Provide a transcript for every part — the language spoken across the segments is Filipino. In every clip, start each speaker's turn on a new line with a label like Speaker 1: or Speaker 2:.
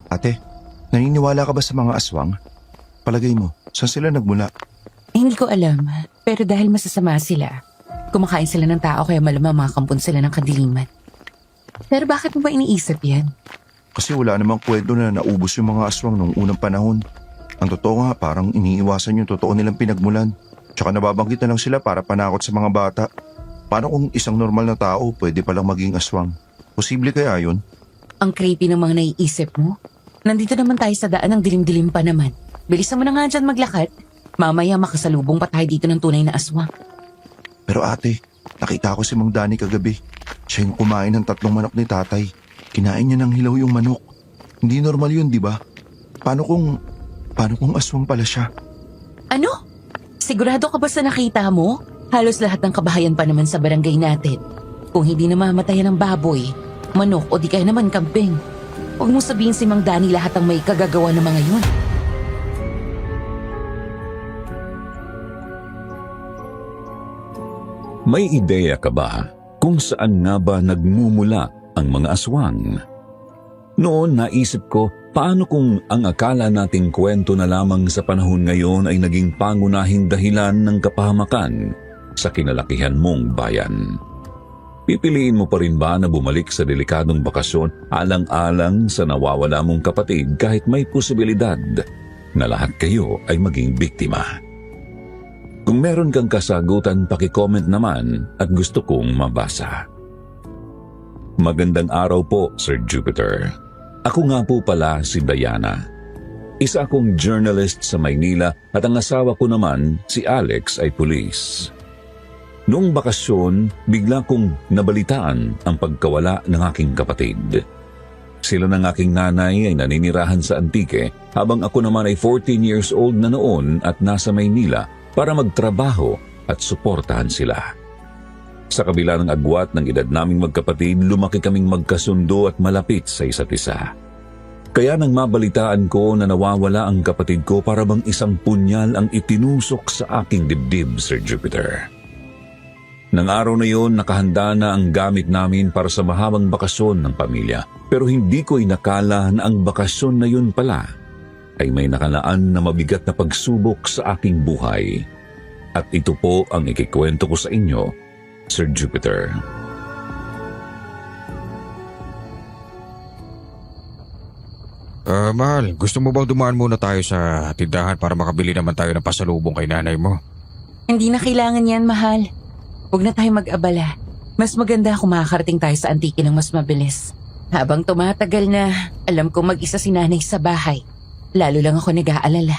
Speaker 1: Ate, naniniwala ka ba sa mga aswang? Palagay mo, saan sila nagmula?
Speaker 2: Hindi ko alam, pero dahil masasama sila, kumakain sila ng tao kaya malamang makampun sila ng kadiliman. Pero bakit mo ba iniisip yan?
Speaker 1: Kasi wala namang kwento na naubos yung mga aswang nung unang panahon. Ang totoo nga, parang iniiwasan yung totoo nilang pinagmulan. Tsaka nababanggit na lang sila para panakot sa mga bata. Paano kung isang normal na tao pwede palang maging aswang? Posible kaya yun?
Speaker 2: Ang creepy ng mga naiisip mo. Nandito naman tayo sa daan ng dilim-dilim pa naman. Bilisan mo na nga dyan maglakad. Mamaya makasalubong pa tayo dito ng tunay na aswang.
Speaker 1: Pero ate, nakita ko si Mang Danny kagabi. Siya yung kumain ng 3 manok ni tatay. Kinain niya ng hilaw yung manok. Hindi normal yun, di ba? Paano kung aswang pala siya?
Speaker 2: Ano? Sigurado ka ba sa nakita mo? Halos lahat ng kabahayan pa naman sa barangay natin. Kung hindi namamatayan ng baboy, manok o di kaya naman kambing. Huwag mo sabihin si Mang Danny lahat ang may kagagawa ng mga yun.
Speaker 3: May ideya ka ba kung saan nga ba nagmumula ang mga aswang? Noon naisip ko, paano kung ang akala nating kwento na lamang sa panahon ngayon ay naging pangunahing dahilan ng kapahamakan sa kinalakihan mong bayan? Pipiliin mo pa rin ba na bumalik sa delikadong bakasyon alang-alang sa nawawala mong kapatid kahit may posibilidad na lahat kayo ay maging biktima? Kung meron kang kasagutan, paki-comment naman at gusto kong mabasa. Magandang araw po, Sir Jupiter. Ako nga po pala si Diana. Isa akong journalist sa Maynila at ang asawa ko naman, si Alex, ay pulis. Noong bakasyon, bigla kong nabalitaan ang pagkawala ng aking kapatid. Sila ng aking nanay ay naninirahan sa Antique habang ako naman ay 14 years old na noon at nasa Maynila para magtrabaho at suportahan sila. Sa kabila ng agwat ng edad naming magkapatid, lumaki kaming magkasundo at malapit sa isa't isa. Kaya nang mabalitaan ko na nawawala ang kapatid ko, para bang isang punyal ang itinusok sa aking dibdib, Sir Jupiter. Nang araw na yon, nakahanda na ang gamit namin para sa mahabang bakasyon ng pamilya. Pero hindi ko inakala na ang bakasyon na yun pala ay may nakalaan na mabigat na pagsubok sa aking buhay. At ito po ang ikikwento ko sa inyo, Sir Jupiter.
Speaker 4: Mahal, gusto mo bang dumaan muna tayo sa tindahan para makabili naman tayo ng pasalubong kay nanay mo?
Speaker 2: Hindi na kailangan yan, mahal. Huwag na tayo mag-abala. Mas maganda kung makakarating tayo sa Antique ng mas mabilis. Habang tumatagal na, alam ko mag-isa si nanay sa bahay. Lalo lang ako nag-aalala.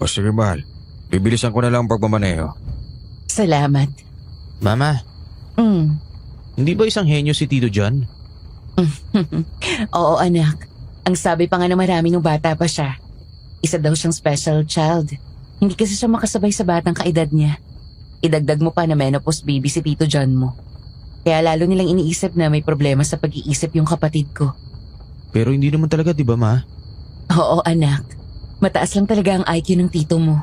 Speaker 4: O sige mahal, bibilisan ko na lang ang pagmamaneho.
Speaker 2: Salamat.
Speaker 5: Mama, hindi ba isang henyo si Tito John?
Speaker 2: Oo, anak. Ang sabi pa nga na marami nung bata pa siya. Isa daw siyang special child. Hindi kasi siya makasabay sa batang kaedad niya. Idagdag mo pa na menopause baby si Tito John mo. Kaya lalo nilang iniisip na may problema sa pag-iisip yung kapatid ko.
Speaker 5: Pero hindi naman talaga, di ba ma?
Speaker 2: Oo, anak. Mataas lang talaga ang IQ ng tito mo.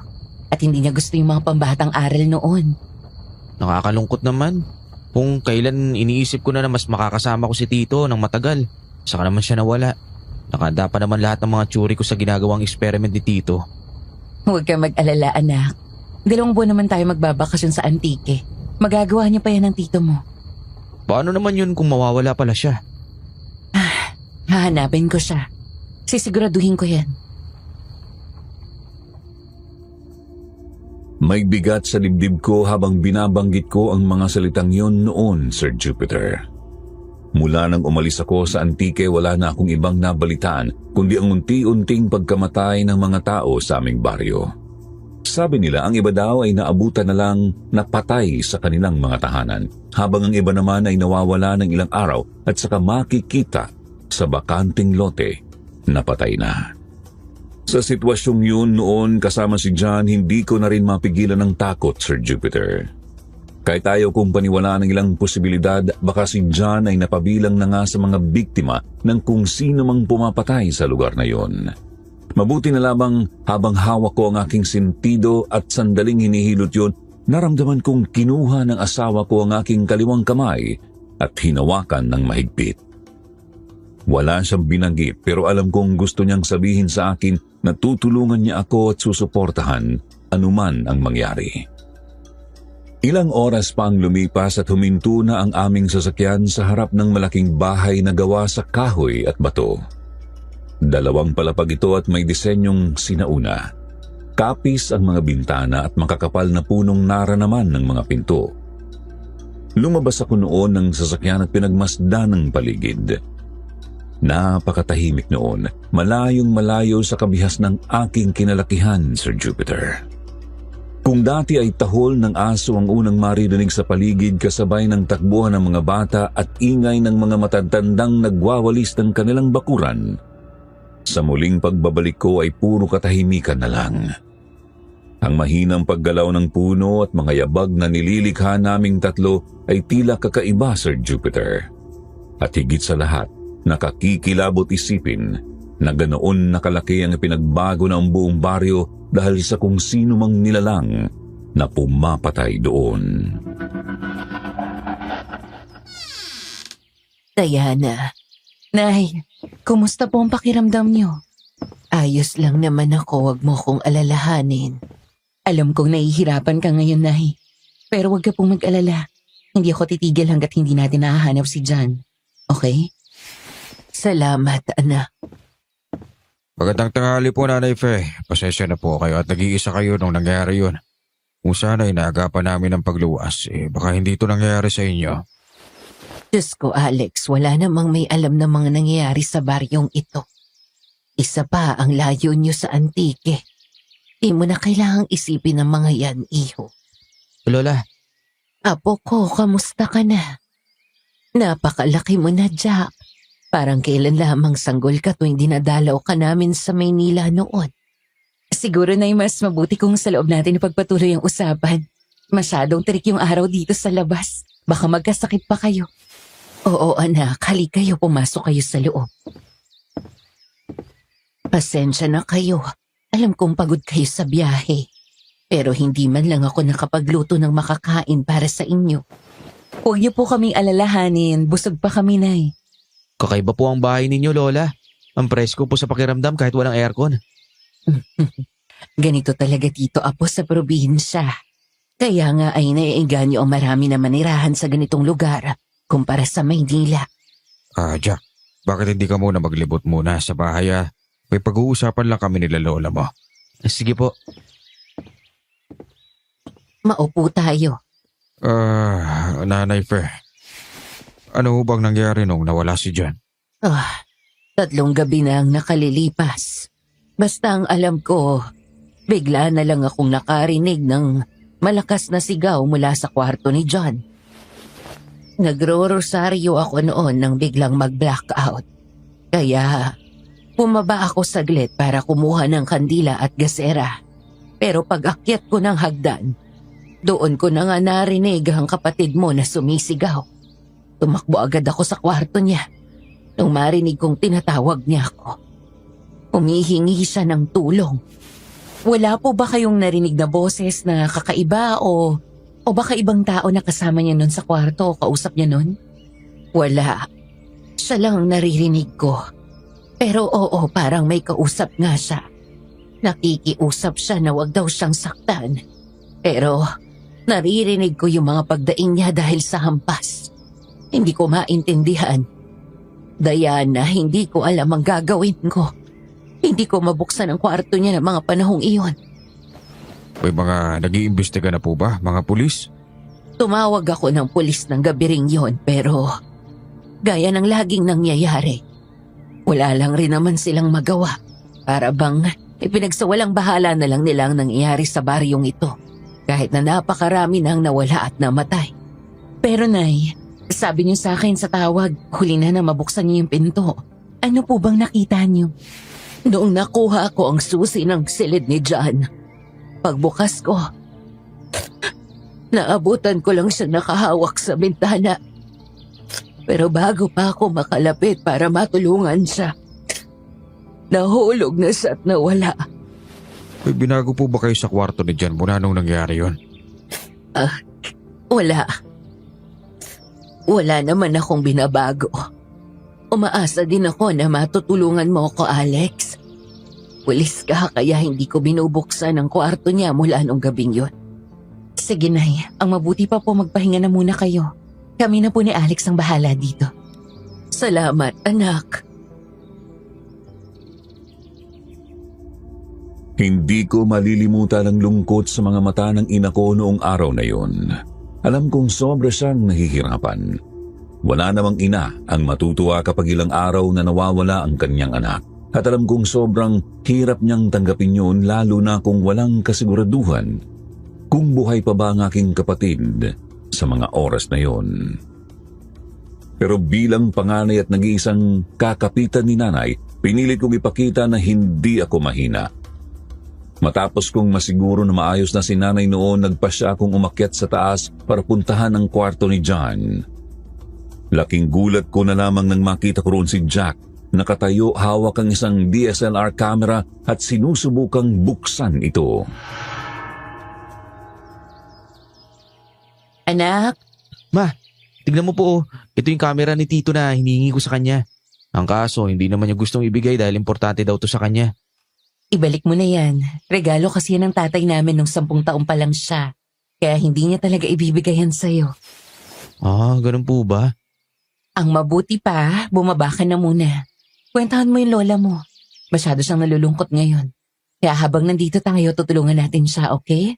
Speaker 2: At hindi niya gusto yung mga pambatang aral noon.
Speaker 5: Nakakalungkot naman. Kung kailan iniisip ko na mas makakasama ko si Tito ng matagal, saka naman siya nawala. Nakahanda pa naman lahat ng mga tsuri ko sa ginagawang experiment ni Tito.
Speaker 2: Huwag kang mag-alala, anak. 2 buwan naman tayo magbabakasyon sa Antique. Magagawa niya pa yan ng tito mo.
Speaker 5: Paano naman yun kung mawawala pala siya?
Speaker 2: Hahanapin ko siya. Sisiguraduhin ko yan.
Speaker 3: May bigat sa dibdib ko habang binabanggit ko ang mga salitang yon noon, Sir Jupiter. Mula nang umalis ako sa Antique, wala na akong ibang nabalitaan kundi ang unti-unting pagkamatay ng mga tao sa aming baryo. Sabi nila ang iba daw ay naabutan na lang na patay sa kanilang mga tahanan, habang ang iba naman ay nawawala ng ilang araw at saka makikita sa bakanting lote na patay na. Sa sitwasyong yun noon kasama si John, hindi ko na rin mapigilan ng takot, Sir Jupiter. Kahit ayaw kong paniwalaan ng ilang posibilidad, baka si John ay napabilang na nga sa mga biktima ng kung sino mang pumapatay sa lugar na yon. Mabuti na lamang habang hawak ko ang aking sentido at sandaling hinihilot yun, naramdaman kong kinuha ng asawa ko ang aking kaliwang kamay at hinawakan ng mahigpit. Wala siyang binanggit pero alam kong gusto niyang sabihin sa akin na tutulungan niya ako at susuportahan anuman ang mangyari. Ilang oras pa ang lumipas at huminto na ang aming sasakyan sa harap ng malaking bahay na gawa sa kahoy at bato. 2 palapag ito at may disenyong sinauna. Kapis ang mga bintana at makakapal na punong nara naman ng mga pinto. Lumabas ako noon ng sasakyan at pinagmasdan ng paligid. Napakatahimik noon, malayong malayo sa kabihas ng aking kinalakihan, Sir Jupiter. Kung dati ay tahol ng aso ang unang maririnig sa paligid kasabay ng takbuhan ng mga bata at ingay ng mga matatandang nagwawalis ng kanilang bakuran, sa muling pagbabalik ko ay puro katahimikan na lang. Ang mahinang paggalaw ng puno at mga yabag na nililikha naming tatlo ay tila kakaiba, Sir Jupiter. At higit sa lahat, nakakikilabot isipin na ganoon nakalaki ang pinagbago ng buong baryo dahil sa kung sino mang nilalang na pumapatay doon.
Speaker 2: Diana. Nay, kumusta po ang pakiramdam niyo? Ayos lang naman ako, wag mo kong alalahanin. Alam kong nahihirapan ka ngayon, Nay. Pero wag ka pong mag-alala. Hindi ako titigil hanggat hindi natin nahahanap si John. Okay? Salamat, anak.
Speaker 4: Magandang tanghali po, Nanay Fe. Pasensya na po kayo at nag-iisa kayo nung nangyari yun. Kung sana ay naagapan namin ang pagluwas, baka hindi ito nangyayari sa inyo.
Speaker 2: Diyos ko, Alex, wala namang may alam na mga nangyayari sa baryong ito. Isa pa ang layo niyo sa Antique. Di mo na kailangang isipin ang mga yan, iho.
Speaker 5: Lola,
Speaker 2: Apo ko, kamusta ka na? Napakalaki mo na, Jack. Parang kailan lamang sanggol ka tuwing dinadalaw ka namin sa Maynila noon. Siguro na mas mabuti kung sa loob natin ipagpatuloy ang usapan. Masyadong tirik yung araw dito sa labas. Baka magkasakit pa kayo. Oo, anak. Hali kayo, pumasok kayo sa loob. Pasensya na kayo. Alam kong pagod kayo sa biyahe. Pero hindi man lang ako nakapagluto ng makakain para sa inyo. Huwag niyo po kaming alalahanin. Busog pa kami, Nay.
Speaker 5: kakaiba po ang bahay ninyo, Lola. Ang presko po sa pakiramdam kahit walang aircon.
Speaker 2: Ganito talaga dito, Apo, sa probinsya. Kaya nga ay naiinganyo ang marami na manirahan sa ganitong lugar kumpara sa Maynila.
Speaker 4: Jack, bakit hindi ka muna maglibot muna sa bahay? May pag-uusapan lang kami nila lola mo.
Speaker 5: Sige po.
Speaker 2: Maupo tayo.
Speaker 4: Nanay Fe, ano bang nangyari nung nawala si John?
Speaker 2: 3 gabi na ang nakalilipas. Basta ang alam ko, bigla na lang akong nakarinig ng malakas na sigaw mula sa kwarto ni John. Nagro-rosaryo ako noon nang biglang mag-blackout. Kaya bumaba ako saglit para kumuha ng kandila at gasera. Pero pag-akyat ko ng hagdan, doon ko na nga narinig ang kapatid mo na sumisigaw. Tumakbo agad ako sa kwarto niya nung marinig kong tinatawag niya ako. Humihingi siya ng tulong. Wala po ba kayong narinig na boses na kakaiba o baka ibang tao na kasama niya nun sa kwarto o kausap niya nun? Wala. Siya lang ang naririnig ko. Pero oo, parang may kausap nga siya. Nakikiusap siya na wag daw siyang saktan. Pero naririnig ko yung mga pagdaing niya dahil sa hampas. Hindi ko maintindihan. Diana, hindi ko alam ang gagawin ko. Hindi ko mabuksan ang kwarto niya ng mga panahong iyon.
Speaker 4: May mga nag-iimbestiga na po ba, mga pulis?
Speaker 2: Tumawag ako ng pulis ng gabi ring yon, pero gaya ng laging nangyayari, wala lang rin naman silang magawa. Para bang ipinagsawalang bahala na lang nilang nangyayari sa baryong ito, kahit na napakarami nang nawala at namatay. Pero Nay, sabi niyo sa akin sa tawag, huli na mabuksan niyo yung pinto. Ano po bang nakita niyo? Noong nakuha ko ang susi ng silid ni John, pagbukas ko, naabutan ko lang siya nakahawak sa bintana. Pero bago pa ako makalapit para matulungan siya, nahulog na siya at nawala.
Speaker 4: May binago po ba kayo sa kwarto ni John mula nung nangyari yon?
Speaker 2: Wala. Wala naman akong binabago. Umaasa din ako na matutulungan mo ako, Alex. Pulis ka kaya hindi ko binubuksan ang kwarto niya mula nung gabing yon. Sige, Nay. Ang mabuti pa po magpahinga na muna kayo. Kami na po ni Alex ang bahala dito. Salamat, anak.
Speaker 3: Hindi ko malilimutan ang lungkot sa mga mata ng ina ko noong araw na yon. Alam kong sobra siyang nahihirapan. Wala namang ina ang matutuwa kapag ilang araw na nawawala ang kanyang anak. At alam kong sobrang hirap niyang tanggapin yun lalo na kung walang kasiguraduhan kung buhay pa ba ang aking kapatid sa mga oras na yon. Pero bilang panganay at nag-iisang kakapitan ni nanay, pinilit kong ipakita na hindi ako mahina. Matapos kong masiguro na maayos na si nanay noon, nagpasya akong umakyat sa taas para puntahan ang kwarto ni John. Laking gulat ko na lamang nang makita ko roon si Jack. Nakatayo hawak ang isang DSLR camera at sinusubukang buksan ito.
Speaker 2: Anak,
Speaker 5: Ma, tignan mo po oh. Ito yung camera ni Tito na hinihingi ko sa kanya. Ang kaso, hindi naman niya gustong ibigay dahil importante daw to sa kanya.
Speaker 2: ibalik mo na yan. Regalo kasi yan ng tatay namin nung 10 taon pa lang siya. Kaya hindi niya talaga ibibigay yan sa'yo.
Speaker 5: Ah, ganun po ba?
Speaker 2: Ang mabuti pa, bumaba ka na muna. Kwentahan mo yung lola mo. Masyado siyang nalulungkot ngayon. Kaya habang nandito tayo, tutulungan natin siya, okay?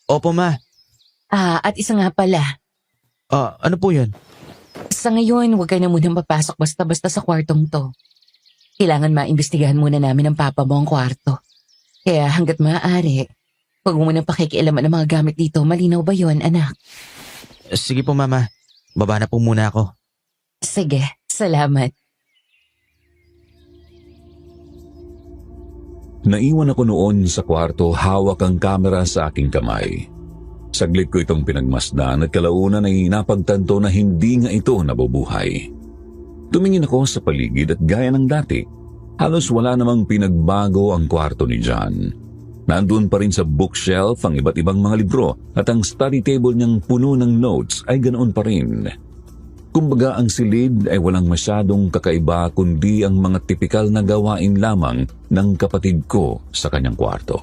Speaker 5: Opo, Ma.
Speaker 2: At isa nga pala.
Speaker 5: Ano po yun?
Speaker 2: Sa ngayon, huwag ka na munang papasok basta-basta sa kwartong to. Kailangan maimbestigahan muna namin ng papa mo ang kwarto. Kaya hanggat maaari, huwag mo munang pakikialaman ng mga gamit dito. Malinaw ba yon, anak?
Speaker 5: Sige po, Mama. Baba na po muna ako.
Speaker 2: Sige, salamat.
Speaker 3: Naiwan ako noon sa kwarto, hawak ang kamera sa aking kamay. Saglit ko itong pinagmasdan at kalaunan ay napagtanto na hindi nga ito nabubuhay. Tumingin ako sa paligid at gaya ng dati, halos wala namang pinagbago ang kwarto ni John. Nandun pa rin sa bookshelf ang iba't ibang mga libro at ang study table niyang puno ng notes ay ganoon pa rin. Kumbaga ang silid ay walang masyadong kakaiba kundi ang mga tipikal na gawain lamang ng kapatid ko sa kanyang kwarto.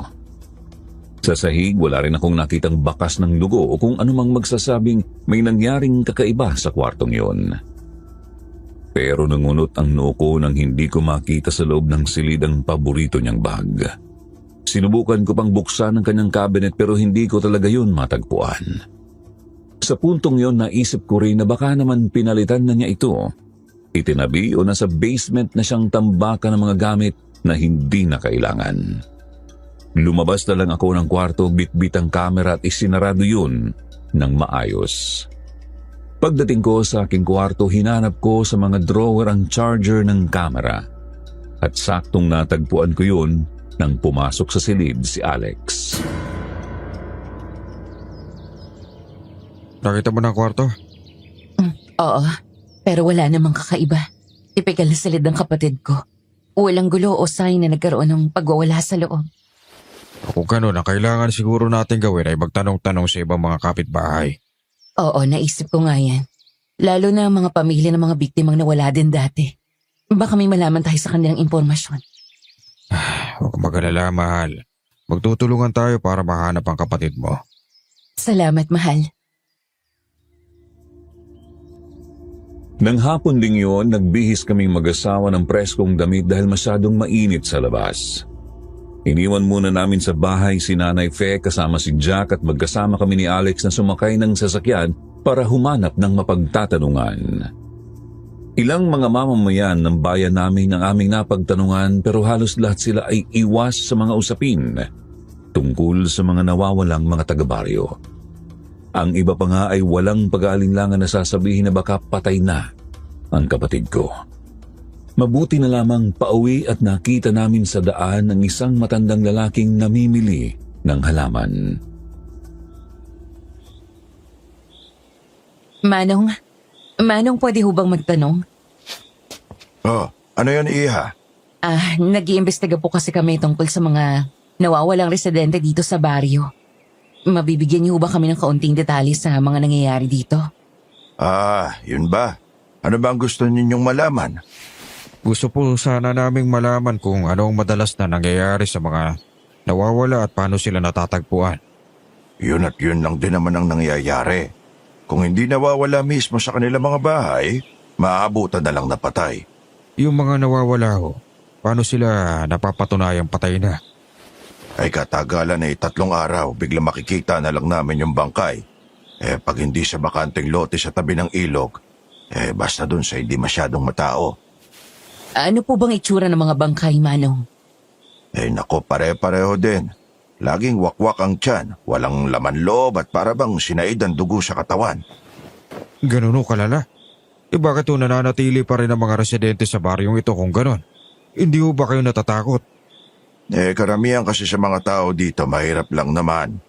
Speaker 3: Sa sahig, wala rin akong nakitang bakas ng dugo o kung anumang magsasabing may nangyaring kakaiba sa kwartong yon. Pero nangunot ang noo ko nang hindi ko makita sa loob ng silid ang paborito niyang bag. Sinubukan ko pang buksan ang kanyang cabinet pero hindi ko talaga yun matagpuan. Sa puntong yon, naisip ko rin na baka naman pinalitan na niya ito. Itinabi o nasa basement na siyang tambakan ng mga gamit na hindi na kailangan. Lumabas na lang ako ng kwarto, bitbit ang kamera at isinarado yun ng maayos. Pagdating ko sa aking kwarto, hinanap ko sa mga drawer ang charger ng kamera. At saktong natagpuan ko yun nang pumasok sa silid si Alex.
Speaker 4: Nakita mo na ang kwarto?
Speaker 2: Oo, pero wala namang kakaiba. Tipikal na silid ng kapatid ko. Walang gulo o sign na nagkaroon ng pagwawala sa loob.
Speaker 4: Kung ganun, ang kailangan siguro natin gawin ay magtanong-tanong sa ibang mga kapitbahay.
Speaker 2: Oo, naisip ko nga yan. Lalo na ang mga pamilya ng mga biktimang nawala din dati. Baka may malaman tayo sa kanilang impormasyon.
Speaker 4: Huwag mag-alala, mahal. Magtutulungan tayo para mahanap ang kapatid mo.
Speaker 2: Salamat, mahal.
Speaker 3: Nang hapon ding yun, nagbihis kaming mag-asawa ng preskong damit dahil masyadong mainit sa labas. Iniwan muna namin sa bahay si Nanay Fe kasama si Jack at magkasama kami ni Alex na sumakay ng sasakyan para humanap ng mapagtatanungan. Ilang mga mamamayan ng bayan namin ang aming napagtanungan pero halos lahat sila ay iwas sa mga usapin tungkol sa mga nawawalang mga taga-baryo. Ang iba pa nga ay walang pag-aalinlangan na sasabihin na baka patay na ang kapatid ko. Mabuti na lamang pauwi at nakita namin sa daan ang isang matandang lalaking namimili ng halaman.
Speaker 2: Manong pwede hubang magtanong?
Speaker 1: Oh, ano yan, Iha?
Speaker 2: Nag-iimbestiga po kasi kami tungkol sa mga nawawalang residente dito sa baryo. Mabibigyan niyo ba kami ng kaunting detalye sa mga nangyayari dito?
Speaker 1: Yun ba? Ano ba ang gusto ninyong malaman?
Speaker 4: Gusto po sana naming malaman kung ano ang madalas na nangyayari sa mga nawawala at paano sila natatagpuan.
Speaker 1: Yun at yun lang din naman ang nangyayari. Kung hindi nawawala mismo sa kanilang mga bahay, maaabutan na lang na patay.
Speaker 4: Yung mga nawawala ho, paano sila napapatunayang patay na?
Speaker 1: Ay katagalan ay 3 araw, bigla makikita na lang namin yung bangkay. Pag hindi sa bakanteng lote sa tabi ng ilog, basta dun sa hindi masyadong matao.
Speaker 2: Ano po bang itsura ng mga bangkay, Manong?
Speaker 1: Nako, pare-pareho din. Laging wakwak ang tiyan, walang laman loob at para bang sinaid ang dugo sa katawan.
Speaker 4: Ganun ho kalala. Bakit ho nananatili pa rin ang mga residente sa baryong ito kung ganon? Hindi ho ba kayo natatakot?
Speaker 1: Karamihan kasi sa mga tao dito mahirap lang naman.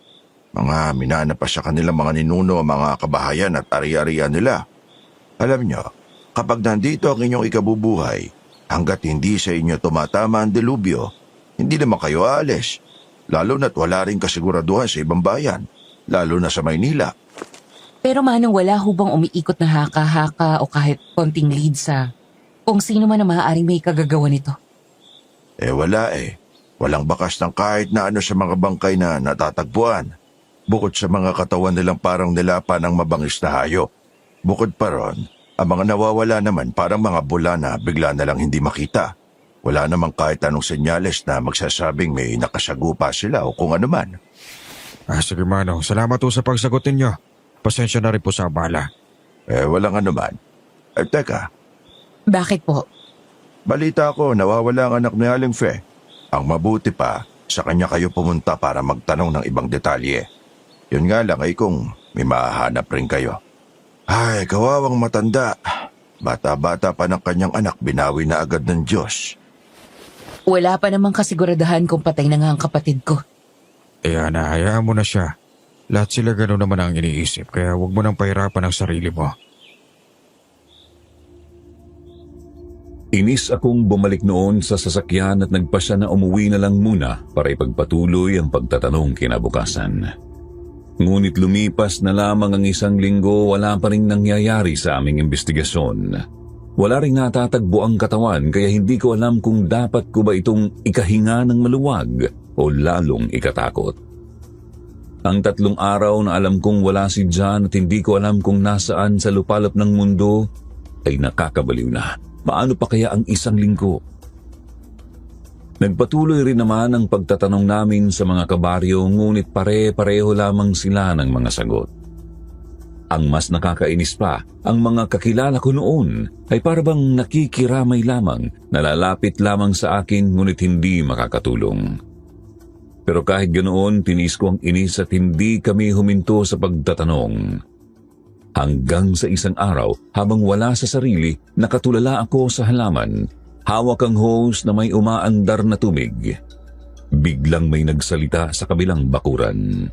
Speaker 1: Mga minana pa sa kanilang mga ninuno, mga kabahayan at ari-arian nila. Alam nyo, kapag nandito ang inyong ikabubuhay, hanggat hindi sa inyo tumatama ang delubyo, hindi naman kayo aalis. Lalo na't wala rin kasiguraduhan sa ibang bayan, lalo na sa Maynila.
Speaker 2: Pero Manong, wala ho bang umiikot na haka-haka o kahit konting lead sa kung sino man ang maaaring may kagagawa nito?
Speaker 1: Wala. Walang bakas ng kahit na ano sa mga bangkay na natatagpuan. Bukod sa mga katawan nilang parang nilapa ng mabangis na hayop. Bukod pa ron, ang mga nawawala naman parang mga bula na bigla na lang hindi makita. Wala namang kahit anong senyales na magsasabing may nakasagupa sila o kung ano man.
Speaker 4: Sige Manong, salamat ho sa pagsagot ninyo. Pasensya na rin po sa abala.
Speaker 1: Walang ano man. Teka,
Speaker 2: Bakit po?
Speaker 1: balita ko nawawala ang anak ni Aling Fe. Ang mabuti pa, sa kanya kayo pumunta para magtanong ng ibang detalye. Yun nga lang ay kung may mahahanap rin kayo. Ay, kawawang matanda. Bata-bata pa ng kanyang anak, binawi na agad ng Diyos.
Speaker 2: Wala pa namang kasiguradahan kung patay na nga ang kapatid ko.
Speaker 4: Ana, hayaan mo na siya. Lahat sila gano'n naman ang iniisip, kaya huwag mo nang pahirapan ang sarili mo.
Speaker 3: Inis akong bumalik noon sa sasakyan at nagpasya na umuwi na lang muna para ipagpatuloy ang pagtatanong kinabukasan. Ngunit lumipas na lamang ang 1 linggo, wala pa rin nangyayari sa aming investigasyon. Wala rin natatagbo ang katawan kaya hindi ko alam kung dapat ko ba itong ikahinga ng maluwag o lalong ikatakot. Ang 3 araw na alam kong wala si John at hindi ko alam kung nasaan sa lupalop ng mundo ay nakakabaliw na. Paano pa kaya ang 1 linggo? Nagpatuloy rin naman ang pagtatanong namin sa mga kabaryo ngunit pare-pareho lamang sila ng mga sagot. Ang mas nakakainis pa, ang mga kakilala ko noon ay parabang nakikiramay lamang, nalalapit lamang sa akin ngunit hindi makakatulong. Pero kahit ganoon, tinis ko ang inis at hindi kami huminto sa pagtatanong. Hanggang sa 1 araw, habang wala sa sarili, nakatulala ako sa halaman. Hawak ang hose na may umaandar na tubig. Biglang may nagsalita sa kabilang bakuran.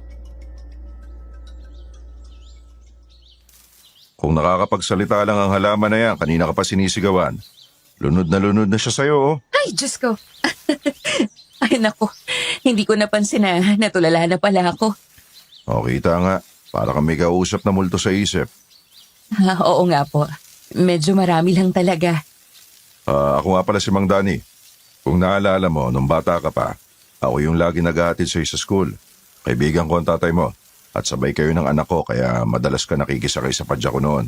Speaker 1: Kung nakakapagsalita lang ang halaman na yan, kanina ka pa sinisigawan. Lunod na siya sa'yo, oh.
Speaker 2: Ay, Diyos ko. Ay, naku. Hindi ko napansin na natulala na pala ako.
Speaker 1: O, kita nga. Para kang may kausap na multo sa isip.
Speaker 2: Oo nga po. Medyo marami lang talaga.
Speaker 1: Ako nga pala si Mang Danny. Kung naalala mo, nung bata ka pa, ako yung lagi naghahatid sa'yo sa school. Kaibigan ko ang tatay mo. At sabay kayo ng anak ko, kaya madalas ka nakikisakay sa padya ko noon.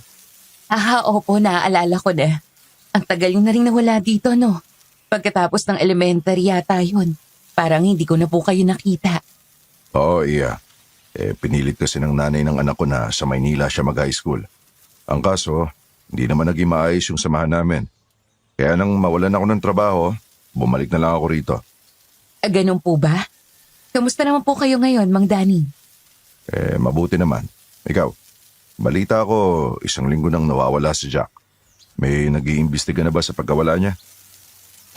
Speaker 2: Opo, naaalala ko na. Ang tagal yung na rin nawala dito, no? Pagkatapos ng elementary yata yun. Parang hindi ko na po kayo nakita.
Speaker 1: Oo, iya. Pinilit kasi ng nanay ng anak ko na sa Maynila siya mag-high school. Ang kaso, hindi naman naging maayos yung samahan namin. Kaya nang mawalan ako ng trabaho, bumalik na lang ako rito.
Speaker 2: Ganun po ba? Kamusta naman po kayo ngayon, Mang Danny?
Speaker 1: Mabuti naman. Ikaw, balita ko 1 linggo nang nawawala si Jack. May nag-iimbestiga na ba sa pagkawala niya?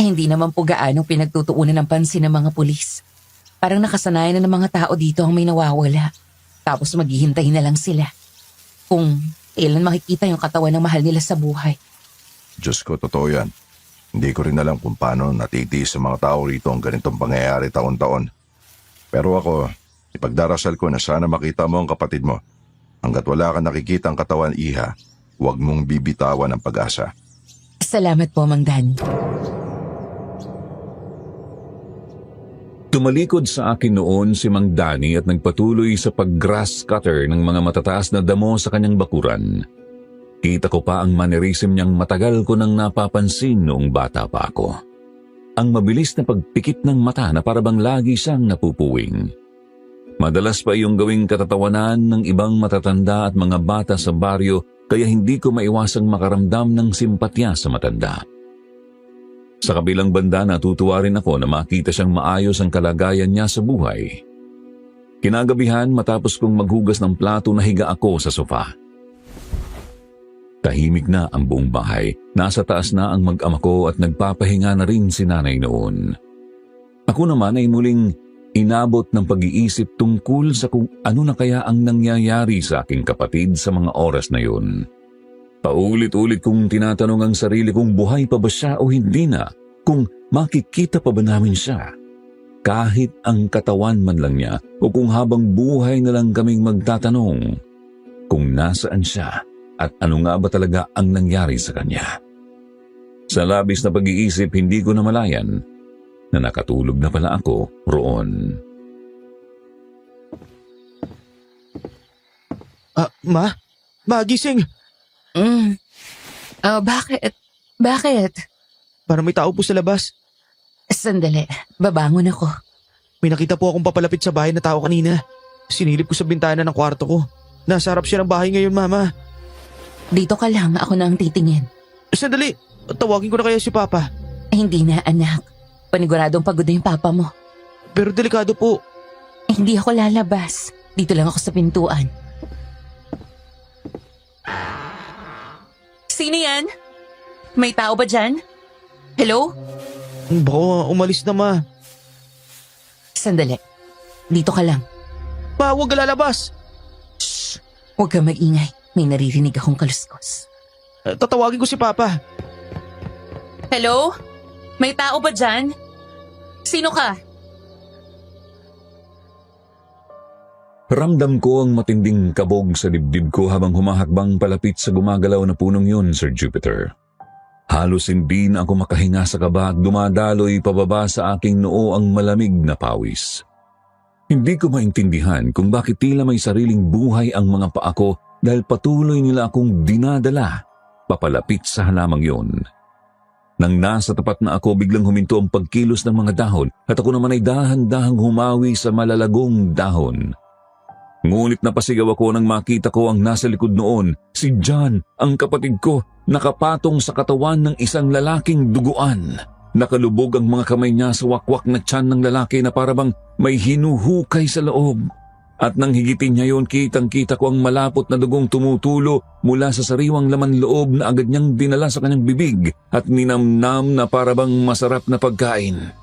Speaker 2: Hindi naman po gaano pinagtutuunan ng pansin ng mga pulis. Parang nakasanayan na ng mga tao dito ang may nawawala. Tapos maghihintay na lang sila. Kung kailan makikita yung katawan ng mahal nila sa buhay.
Speaker 1: Diyos ko, totoo yan. Hindi ko rin alam kung paano natitiis sa mga tao rito ang ganitong pangyayari taon-taon. Pero ako, ipagdarasal ko na sana makita mo ang kapatid mo. Hanggat wala kang nakikita ang katawan, iha, huwag mong bibitawan ang pag-asa.
Speaker 2: Salamat po, Mang Danny.
Speaker 3: Tumalikod sa akin noon si Mang Danny at nagpatuloy sa pag-grass cutter ng mga matataas na damo sa kanyang bakuran. Kita ko pa ang mannerism niyang matagal ko nang napapansin noong bata pa ako. Ang mabilis na pagpikit ng mata na parabang lagi siyang napupuwing. Madalas pa iyong gawing katatawanan ng ibang matatanda at mga bata sa baryo kaya hindi ko maiwasang makaramdam ng simpatya sa matanda. Sa kabilang banda natutuwa rin ako na makita siyang maayos ang kalagayan niya sa buhay. Kinagabihan matapos kong maghugas ng plato nahiga ako sa sofa. Tahimik na ang buong bahay. Nasa taas na ang mag-ama ko at nagpapahinga na rin si nanay noon. Ako naman ay muling inabot ng pag-iisip tungkol sa kung ano na kaya ang nangyayari sa aking kapatid sa mga oras na yun. Paulit-ulit kong tinatanong ang sarili kung buhay pa ba siya o hindi na, kung makikita pa ba namin siya. Kahit ang katawan man lang niya o kung habang buhay na lang kaming magtatanong kung nasaan siya at ano nga ba talaga ang nangyari sa kanya. Sa labis na pag-iisip, hindi ko namalayan na nakatulog na pala ako roon.
Speaker 5: Ma? Magising!
Speaker 2: Bakit? Bakit?
Speaker 5: Para may tao po sa labas.
Speaker 2: Sandali, babangon ako.
Speaker 5: May nakita po akong papalapit sa bahay na tao kanina. Sinilip ko sa bintana ng kwarto ko. Nasa harap siya ng bahay ngayon, Mama.
Speaker 2: Dito ka lang, ako na ang titingin.
Speaker 5: Sandali, tawagin ko na kaya si Papa.
Speaker 2: Hindi na, anak. Paniguradong pagod na yung papa mo.
Speaker 5: Pero delikado po.
Speaker 2: Hindi ako lalabas. Dito lang ako sa pintuan. Sino yan? May tao ba dyan? Hello?
Speaker 5: Baka umalis na, Ma.
Speaker 2: Sandali. Dito ka lang.
Speaker 5: Ma, huwag ka lalabas.
Speaker 2: Shh! Huwag kang maingay. May naririnig akong kaluskos.
Speaker 5: Tatawagin ko si Papa.
Speaker 2: Hello? May tao ba dyan? Sino ka?
Speaker 3: Ramdam ko ang matinding kabog sa dibdib ko habang humahakbang palapit sa gumagalaw na punong yun, Sir Jupiter. Halos hindi na ako makahinga sa kaba at dumadaloy pababa sa aking noo ang malamig na pawis. Hindi ko maintindihan kung bakit tila may sariling buhay ang mga paa ko dahil patuloy nila akong dinadala papalapit sa halamang yun. Nang nasa tapat na ako, biglang huminto ang pagkilos ng mga dahon at ako naman ay dahan-dahang humawi sa malalagong dahon. Ngunit napasigaw ako nang makita ko ang nasa likod noon, si John, ang kapatid ko, nakapatong sa katawan ng isang lalaking duguan. Nakalubog ang mga kamay niya sa wakwak na tiyan ng lalaki na parabang may hinuhukay sa loob. At nang higitin niya yon, kitang-kita ko ang malapot na dugong tumutulo mula sa sariwang laman loob na agad niyang dinala sa kanyang bibig at ninamnam na parabang masarap na pagkain.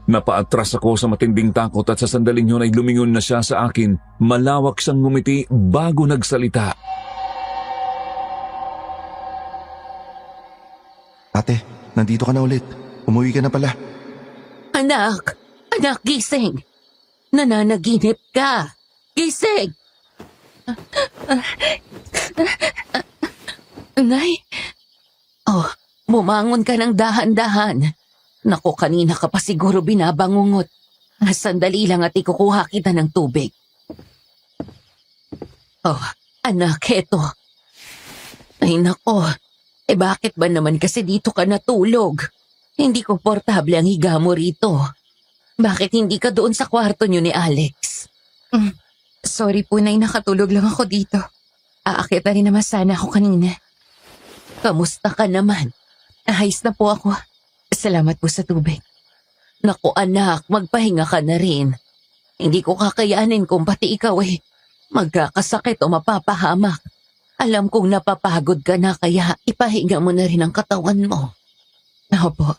Speaker 3: Napaatras ako sa matinding takot at sa sandaling yun ay lumingon na siya sa akin. Malawak siyang ngumiti bago nagsalita.
Speaker 1: Ate, nandito ka na ulit. Umuwi ka na pala.
Speaker 2: Anak! Anak, gising! Nananaginip ka! Gising! Nay? Oh, bumangon ka ng dahan-dahan. Naku, kanina ka pa siguro binabangungot. Sandali lang at ikukuha kita ng tubig. Oh, anak, eto. Ay nako, bakit ba naman kasi dito ka natulog? Hindi komportable ang higa mo rito. Bakit hindi ka doon sa kwarto niyo ni Alex? Sorry po, Nay, nakatulog lang ako dito. Aakyat na rin naman sana ako kanina. Kamusta ka naman? Ayos na po ako. Salamat po sa tubig. Naku anak, magpahinga ka na rin. Hindi ko kakayanin kung pati ikaw magkakasakit o mapapahamak. Alam kong napapagod ka na kaya ipahinga mo na rin ang katawan mo. Opo,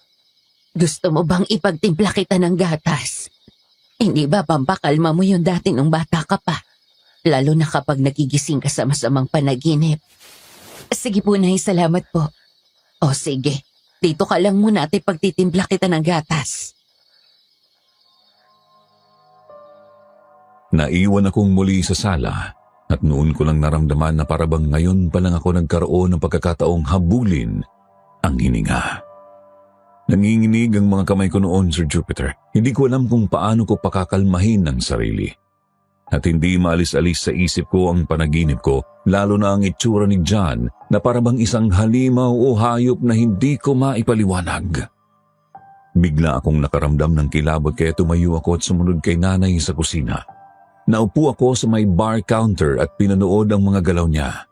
Speaker 2: gusto mo bang ipagtimpla kita ng gatas? Hindi ba pampakalma mo yung dati nung bata ka pa? Lalo na kapag nagigising ka sa masamang panaginip. Sige po, Nay, salamat po. O sige. Dito ka lang muna at ipagtitimpla kita ng gatas.
Speaker 3: Naiwan akong muli sa sala At noon ko lang naramdaman na parabang ngayon pa lang ako nagkaroon ng pagkakataong habulin ang hininga. Nanginginig ang mga kamay ko noon, Sir Jupiter. Hindi ko alam kung paano ko pakakalmahin ang sarili. At hindi maalis-alis sa isip ko ang panaginip ko, lalo na ang itsura ni John na parabang isang halimaw o hayop na hindi ko maipaliwanag. Bigla akong nakaramdam ng kilabot kaya tumayo ako at sumunod kay nanay sa kusina. Naupo ako sa may bar counter at pinanood ang mga galaw niya.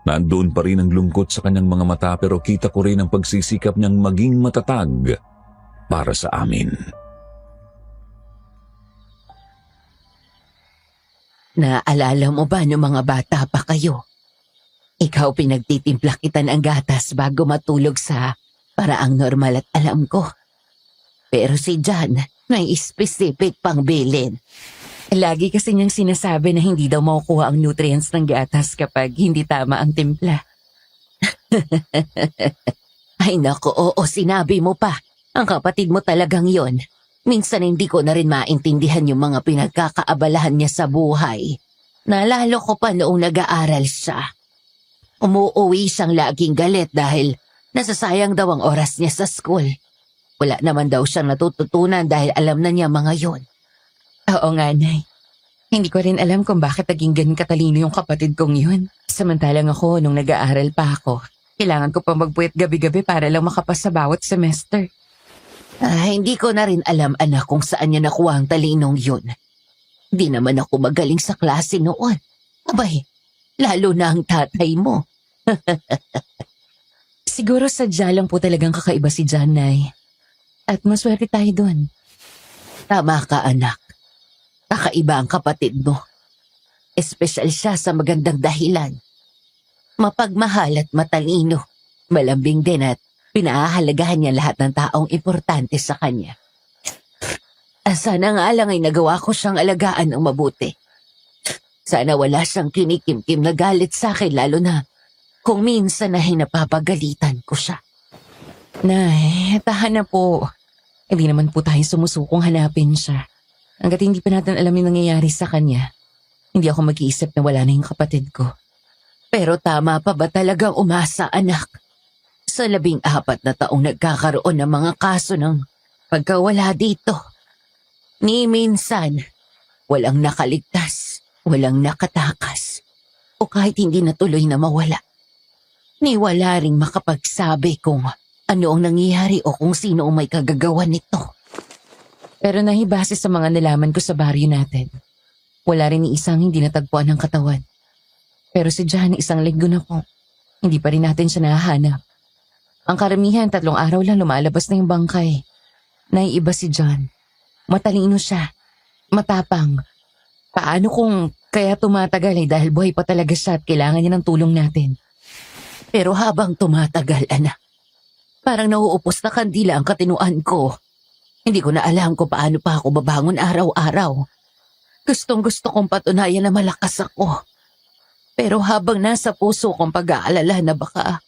Speaker 3: Nandoon pa rin ang lungkot sa kanyang mga mata pero kita ko rin ang pagsisikap niyang maging matatag para sa amin.
Speaker 2: Naalala mo ba nung mga bata pa kayo? Ikaw pinagtitimpla kita ng gatas bago matulog sa paraang normal at alam ko. Pero si John, may specific pang bilin. Lagi kasi niyang sinasabi na hindi daw makukuha ang nutrients ng gatas kapag hindi tama ang timpla. Ay naku, oo, sinabi mo pa. Ang kapatid mo talagang yon. Minsan hindi ko na rin maintindihan yung mga pinagkakaabalahan niya sa buhay. Nalalo ko pa noong nag-aaral siya. Umuuwi siyang laging galit dahil nasasayang daw ang oras niya sa school. Wala naman daw siyang natututunan dahil alam na niya mga yon. Oo nga, Nay. Hindi ko rin alam kung bakit naging ganun katalino yung kapatid kong yun. Samantalang ako, nung nag-aaral pa ako, kailangan ko pa magpuwit gabi-gabi para lang makapas sa bawat semester. Hindi ko na rin alam, anak, kung saan niya nakuha ang talinong yun. Di naman ako magaling sa klase noon. Abay, lalo na ang tatay mo. Siguro sadya lang po talagang kakaiba si John, Nay. At maswerte tayo dun. Tama ka, anak. Kakaiba ang kapatid mo. Espesyal siya sa magandang dahilan. Mapagmahal at matalino. Malambing din at pinahahalagahan niya lahat ng taong importante sa kanya. Sana nga lang ay nagawa ko siyang alagaan ng mabuti. Sana wala siyang kinikimkim na galit sa akin lalo na kung minsan na hinapapagalitan ko siya. Nay, tahan na po. Hindi naman po tayo sumusukong hanapin siya. Hanggat hindi pa natin alam yung nangyayari sa kanya, hindi ako mag-iisip na wala na yung kapatid ko. Pero tama pa ba talagang umasa, anak? Sa 14 na taong nagkakaroon ng mga kaso ng pagkawala dito. Ni minsan, walang nakaligtas, walang nakatakas, o kahit hindi natuloy na mawala. Ni wala ring makapagsabi kung ano ang nangyayari o kung sino ang may kagagawa nito. Pero nahibase sa mga nalaman ko sa baryo natin, wala rin ni isang hindi natagpuan ng katawan. Pero si John, 1 linggo na po. Hindi pa rin natin siya nahahanap. Ang karamihan, 3 araw lang lumalabas na yung bangkay. Naiiba si John. Matalino siya. Matapang. Paano kung kaya tumatagal dahil buhay pa talaga siya at kailangan niya ng tulong natin. Pero habang tumatagal, anak, parang nauupos na kandila ang katinuan ko. Hindi ko na alam kung paano pa ako babangon araw-araw. Gustong-gusto kong patunayan na malakas ako. Pero habang nasa puso kong pag-aalala na baka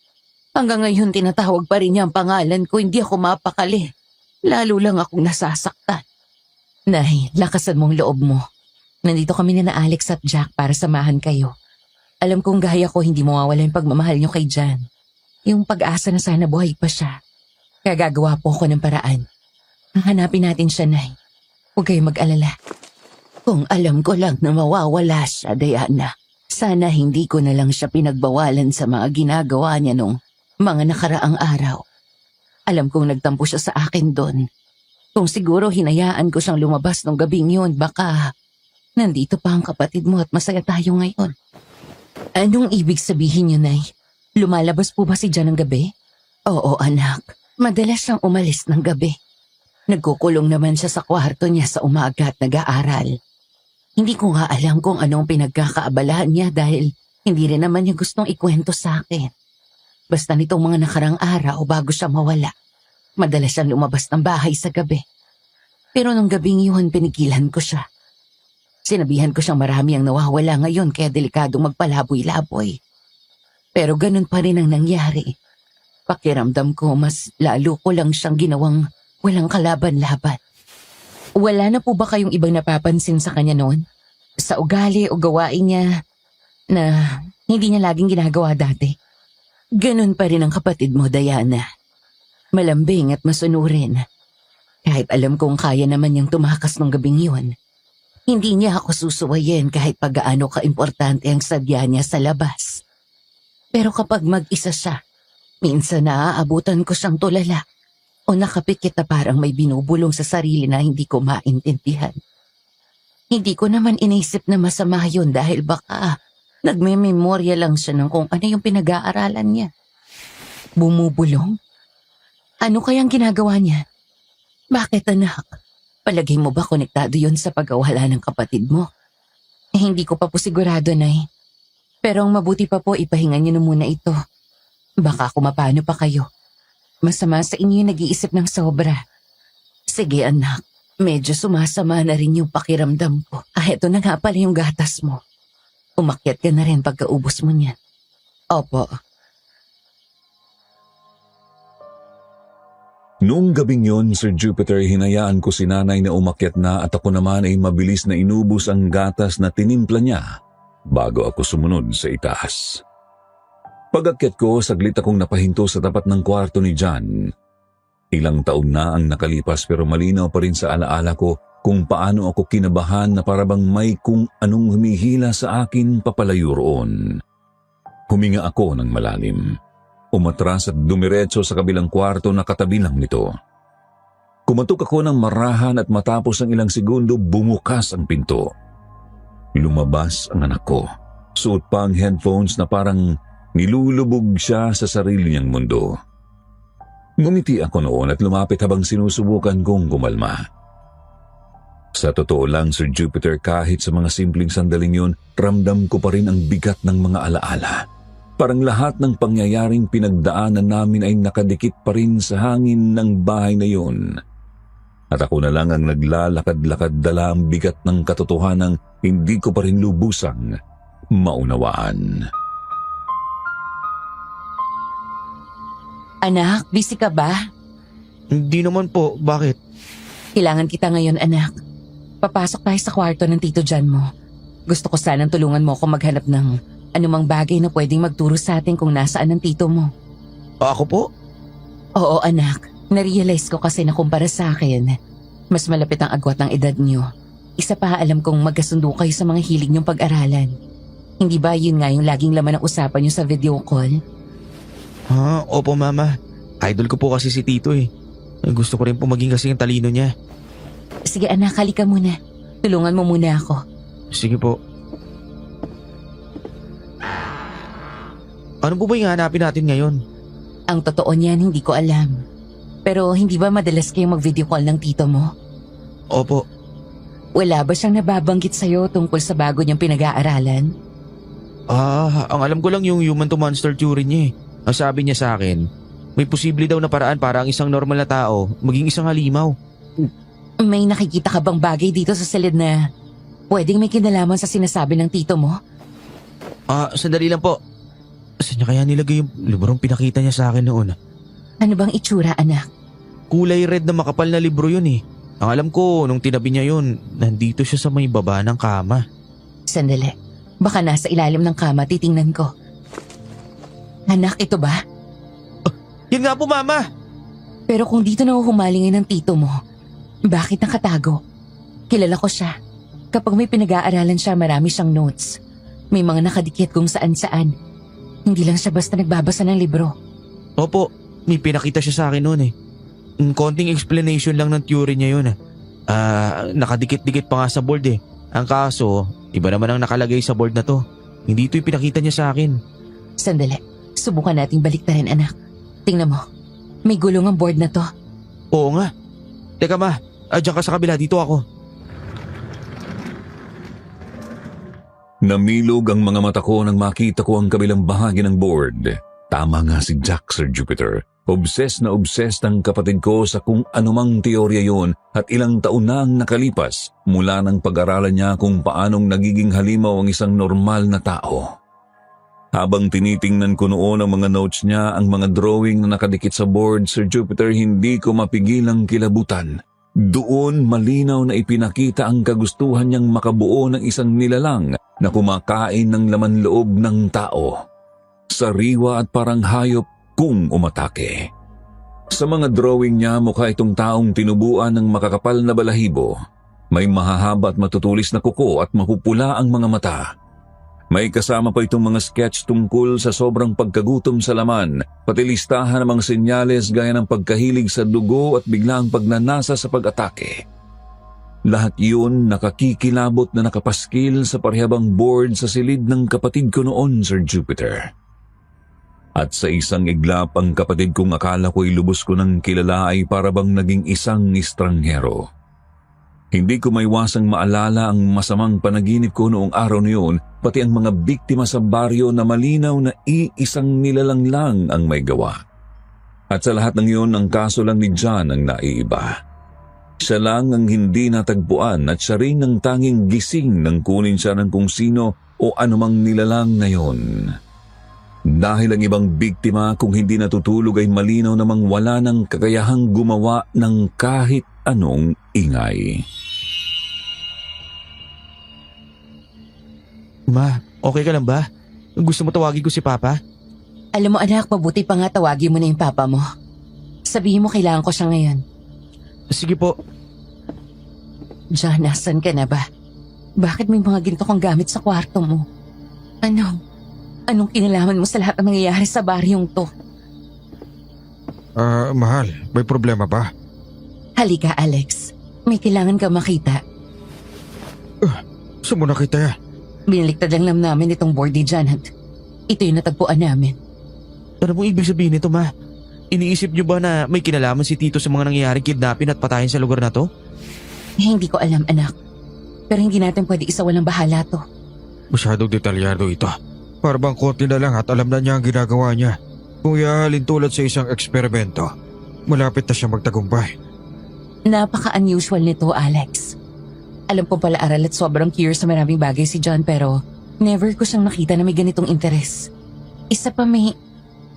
Speaker 2: hanggang ngayon tinatawag pa rin niya ang pangalan ko, hindi ako mapakali. Lalo lang akong nasasaktan. Nay, lakasan mong loob mo. Nandito kami na Alex at Jack para samahan kayo. Alam kong gaya ko hindi mawawala yung pagmamahal niyo kay John. Yung pag-asa na sana buhay pa siya. Kaya gagawa po ako ng paraan. Hanapin natin siya, Nay. Huwag kayong mag-alala. Kung alam ko lang na mawawala siya, Diana, sana hindi ko na lang siya pinagbawalan sa mga ginagawa niya nung mga nakaraang araw. Alam kong nagtampo siya sa akin doon. Kung siguro hinayaan ko siyang lumabas nung gabing yun, baka nandito pa ang kapatid mo at masaya tayo ngayon. Anong ibig sabihin niyo, Nay? Lumalabas po ba si John ng gabi? Oo, anak. Madalas siyang umalis ng gabi. Nagkukulong naman siya sa kwarto niya sa umaga at nag-aaral. Hindi ko nga alam kung anong pinagkakaabalahan niya dahil hindi rin naman niya gustong ikwento sa akin. Basta nitong mga nakarang araw bago siya mawala, madalas siyang lumabas ng bahay sa gabi. Pero nung gabing yun, pinigilan ko siya. Sinabihan ko siyang marami ang nawawala ngayon kaya delikadong magpalaboy-laboy. Pero ganun pa rin ang nangyari. Pakiramdam ko mas lalo ko lang siyang ginawang walang kalaban-laban. Wala na po ba kayong ibang napapansin sa kanya noon? Sa ugali o gawain niya, na hindi niya laging ginagawa dati. Ganun pa rin ang kapatid mo, Diana. Malambing at masunurin. Kahit alam kong kaya naman niyang tumakas nung gabing yun, hindi niya ako susuwayin kahit pagaano ka-importante ang sadya niya sa labas. Pero kapag mag-isa siya, minsan naaabutan ko siyang tulala o nakapikit na parang may binubulong sa sarili na hindi ko maintindihan. Hindi ko naman inisip na masama yun dahil baka nagme-memorya lang siya ng kung ano yung pinag-aaralan niya. Bumubulong? Ano kayang ginagawa niya? Bakit anak? Palagay mo ba konektado yun sa pagkawala ng kapatid mo? Hindi ko pa po sigurado, Nay. Pero ang mabuti pa po ipahinga niyo na muna ito. Baka kumapano pa kayo. Masama sa inyo yung nag-iisip ng sobra. Sige anak, medyo sumasama na rin yung pakiramdam ko. Eto na nga pala yung gatas mo. Umakyat ka na rin pagkaubos mo niyan. Opo.
Speaker 3: Noong gabing yon, Sir Jupiter, hinayaan ko si nanay na umakyat na at ako naman ay mabilis na inubos ang gatas na tinimpla niya bago ako sumunod sa itaas. Pag-akyat ko, saglit akong napahinto sa tapat ng kwarto ni John. Ilang taon na ang nakalipas pero malinaw pa rin sa alaala ko kung paano ako kinabahan na parabang may kung anong humihila sa akin papalayo roon. Huminga ako ng malalim. Umatras at dumiretso sa kabilang kwarto na katabi lang nito. Kumatok ako ng marahan at matapos ang ilang segundo bumukas ang pinto. Lumabas ang anak ko. Suot pa ang headphones na parang nilulubog siya sa sarili niyang mundo. Ngumiti ako noon at lumapit habang sinusubukan kong kumalma. Sa totoo lang, Sir Jupiter, kahit sa mga simpleng sandaling yun, ramdam ko pa rin ang bigat ng mga alaala. Parang lahat ng pangyayaring pinagdaanan namin ay nakadikit pa rin sa hangin ng bahay na yun. At ako na lang ang naglalakad-lakad dala ang bigat ng katotohanang hindi ko pa rin lubusang maunawaan.
Speaker 2: Anak, busy ka ba?
Speaker 5: Hindi naman po, bakit?
Speaker 2: Kailangan kita ngayon, anak. Papasok tayo sa kwarto ng Tito John mo. Gusto ko sanang tulungan mo ako maghanap ng anumang bagay na pwedeng magturo sa atin kung nasaan ang tito mo.
Speaker 5: Ako po?
Speaker 2: Oo, anak. Narealize ko kasi na kumpara sa akin, mas malapit ang agwat ng edad niyo. Isa pa, alam kong magkasundo kayo sa mga hilig niyong pag-aralan. Hindi ba yun nga yung laging laman ng usapan niyo sa video call?
Speaker 5: Ha? Opo, Mama. Idol ko po kasi si Tito eh. Gusto ko rin po maging kasi ang talino niya.
Speaker 2: Sige anak, halika muna. Tulungan mo muna ako.
Speaker 5: Sige po. Ano po ba yung hanapin natin ngayon?
Speaker 2: Ang totoo niyan, hindi ko alam. Pero hindi ba madalas kayong mag-video call ng tito mo?
Speaker 5: Opo.
Speaker 2: Wala ba siyang nababanggit sa'yo tungkol sa bago niyang pinag-aaralan?
Speaker 5: Ang alam ko lang yung human to monster theory niya eh. Ang sabi niya sa akin, may posible daw na paraan para ang isang normal na tao maging isang halimaw.
Speaker 2: May nakikita ka bang bagay dito sa silid na pwedeng may kinalaman sa sinasabi ng tito mo?
Speaker 5: Sandali lang po. Saan niya kaya nilagay yung librong pinakita niya sa akin noon?
Speaker 2: Ano bang itsura, anak?
Speaker 5: Kulay red na makapal na libro yun eh. Ang alam ko, nung tinabi niya yun, nandito siya sa may baba ng kama.
Speaker 2: Sandali. Baka nasa ilalim ng kama, titingnan ko. Anak, ito ba?
Speaker 5: Yun nga po, Mama!
Speaker 2: Pero kung dito nahuhumalingin ng tito mo, bakit nakatago? Kilala ko siya. Kapag may pinag-aaralan siya, marami siyang notes. May mga nakadikit kung saan-saan. Hindi lang siya basta nagbabasa ng libro.
Speaker 5: Opo, may pinakita siya sa akin noon eh. Konting explanation lang ng theory niya yun. Nakadikit-dikit pa nga sa board eh. Ang kaso, iba naman ang nakalagay sa board na to. Hindi ito yung pinakita niya sa akin.
Speaker 2: Sandali, subukan nating baliktarin anak. Tingnan mo, may gulong ang board na to.
Speaker 5: Oo nga. Teka ma, diyan ka sa kabila, dito ako.
Speaker 3: Namilog ang mga mata ko nang makita ko ang kabilang bahagi ng board. Tama nga si Jack, Sir Jupiter. Obsessed na obsessed ang kapatid ko sa kung anumang teorya yon at ilang taon na ang nakalipas mula ng pag-aralan niya kung paanong nagiging halimaw ang isang normal na tao. Habang tinitingnan ko noon ang mga notes niya, ang mga drawing na nakadikit sa board, Sir Jupiter, hindi ko mapigilang kilabutan Doon malinaw na ipinakita ang kagustuhan niyang makabuo ng isang nilalang na kumakain ng laman loob ng tao. Sariwa at parang hayop kung umatake. Sa mga drawing niya, mukha itong taong tinubuan ng makakapal na balahibo. May mahahaba at matutulis na kuko at mapupula ang mga mata. May kasama pa itong mga sketch tungkol sa sobrang pagkagutom sa laman, pati listahan ng mga senyales gaya ng pagkahilig sa dugo at biglang pagnanasa sa pag-atake. Lahat yun nakakikilabot na nakapaskil sa parehabang board sa silid ng kapatid ko noon, Sir Jupiter. At sa isang iglap, ang kapatid kong akala ko'y lubos ko ng kilala ay parabang naging isang estranghero. Hindi ko maiwasang maalala ang masamang panaginip ko noong araw na yun, pati ang mga biktima sa baryo na malinaw na iisang nilalang lang ang may gawa. At sa lahat ng yun, ang kaso lang ni John ang naiiba. Siya lang ang hindi natagpuan at siya rin ang tanging gising nang kunin siya ng kung sino o anumang nilalang na yun. Dahil ang ibang biktima kung hindi natutulog ay malinaw namang wala ng kakayahang gumawa ng kahit anong ingay.
Speaker 5: Ma, okay ka lang ba? Gusto mo tawagin ko si Papa?
Speaker 2: Alam mo anak, mabuti pa nga tawagin mo na yung papa mo. Sabihin mo kailangan ko siya ngayon.
Speaker 5: Sige po.
Speaker 2: John, nasan ka na ba? Bakit may mga ginto kang gamit sa kwarto mo? Anong kinalaman mo sa lahat ng nangyayari sa baryong to?
Speaker 4: Mahal, may problema ba?
Speaker 2: Halika, Alex. May kailangan ka makita.
Speaker 4: Saan mo nakita yan?
Speaker 2: Binaliktad lang namin itong board ni John at ito yung natagpuan namin.
Speaker 5: Ano pong ibig sabihin nito, Ma? Iniisip niyo ba na may kinalaman si Tito sa mga nangyayaring kidnapin at patayin sa lugar na to?
Speaker 2: Hindi ko alam, anak. Pero hindi natin pwede isawalang bahala to.
Speaker 4: Masyadong detalyado ito. Para bang konti na lang at alam na niya ang ginagawa niya. Kung ihahalin tulad sa isang eksperimento, malapit na siya magtagumpay.
Speaker 2: Napaka-unusual nito, Alex. Alam ko pala aral at sobrang curious sa maraming bagay si John pero never ko siyang nakita na may ganitong interes. Isa pa may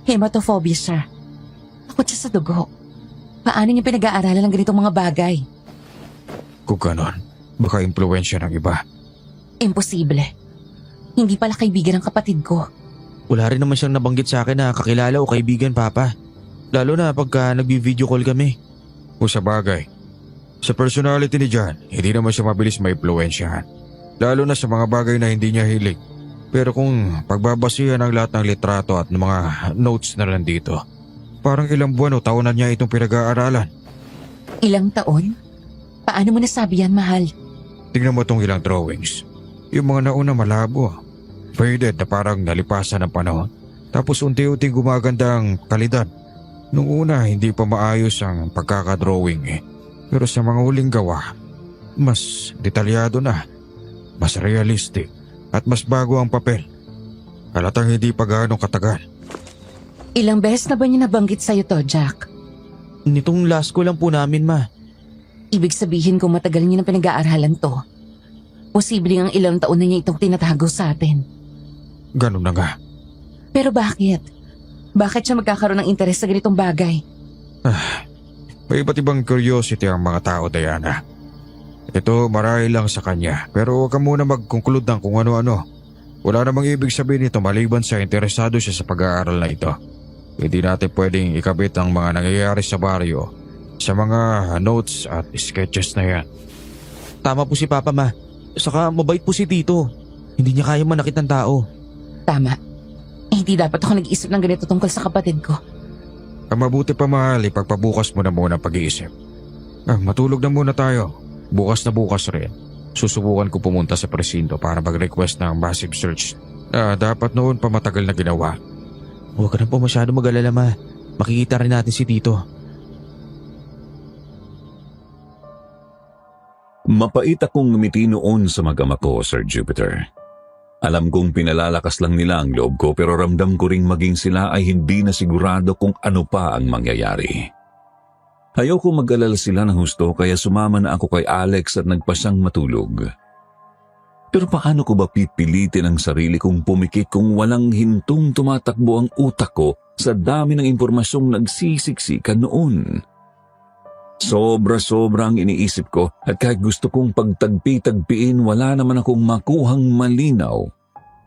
Speaker 2: hematophobia siya. Takot siya sa dugo. Paano niya pinag-aaralan ng ganitong mga bagay?
Speaker 4: Kung ganon, baka impluensya ng iba.
Speaker 2: Imposible. Hindi pala kaibigan ng kapatid ko.
Speaker 5: Wala rin naman siyang nabanggit sa akin na kakilala o kaibigan, Papa. Lalo na pagka nagbi-video call kami.
Speaker 4: O sa bagay, sa personality ni John, hindi naman siya mabilis maimpluwensyahan. Lalo na sa mga bagay na hindi niya hilig. Pero kung pagbabasihan ang lahat ng litrato at ng mga notes na lang dito, parang ilang buwan o taon na niya itong pinag-aaralan.
Speaker 2: Ilang taon? Paano mo nasabi yan, mahal?
Speaker 4: Tingnan mo itong ilang drawings. Yung mga nauna malabo. Faded na parang nalipasan ng panahon. Tapos unti-unting gumaganda ang kalidad. Nung una, hindi pa maayos ang pagkakadrawing eh. Pero sa mga huling gawa, mas detalyado na, mas realistic, at mas bago ang papel. Halatang hindi pa gaano katagal.
Speaker 2: Ilang beses na ba niya nabanggit sa'yo to, Jack?
Speaker 5: Nitong last ko lang po namin, Ma.
Speaker 2: Ibig sabihin kung matagal niya na pinag-aaralan to, posibleng ang ilang taon na niya itong tinatago sa atin.
Speaker 4: Ganun na nga.
Speaker 2: Pero bakit? Bakit siya magkakaroon ng interes sa ganitong bagay?
Speaker 4: May iba't ibang curiosity ang mga tao, Diana. Ito marahil lang sa kanya, pero huwag ka muna mag-conclude ng kung ano-ano. Wala namang ibig sabihin nito maliban sa interesado siya sa pag-aaral na ito. Hindi natin pwedeng ikabit ang mga nangyayari sa baryo sa mga notes at sketches na yan.
Speaker 5: Tama po si Papa, Ma. Saka mabait po si Tito. Hindi niya kaya manakit ng tao.
Speaker 2: Tama. Hindi dapat ako nag-isip ng ganito tungkol sa kapatid ko.
Speaker 4: Ang mabuti pa mahal, ipagpabukas mo na muna ang pag-iisip. Matulog na muna tayo. Bukas na bukas rin. Susubukan ko pumunta sa presinto para mag-request ng massive search na dapat noon pa matagal na ginawa.
Speaker 5: Huwag ka na po masyado mag-alala, Ma. Makikita rin natin si Tito.
Speaker 3: Mapait akong ngumiti noon sa mag-ama ko, Sir Jupiter. Alam kong pinalalakas lang nila ang loob ko pero ramdam ko ring maging sila ay hindi na sigurado kung ano pa ang mangyayari. Ayoko mag-alala sila ng husto kaya sumama na ako kay Alex at nagpa siyang matulog. Pero paano ko ba pipilitin ang sarili kong pumikit kung walang hintong tumatakbo ang utak ko sa dami ng impormasyong nagsisiksikan noon? Sobra-sobra ang iniisip ko at kahit gusto kong pagtagpi-tagpiin, wala naman akong makuhang malinaw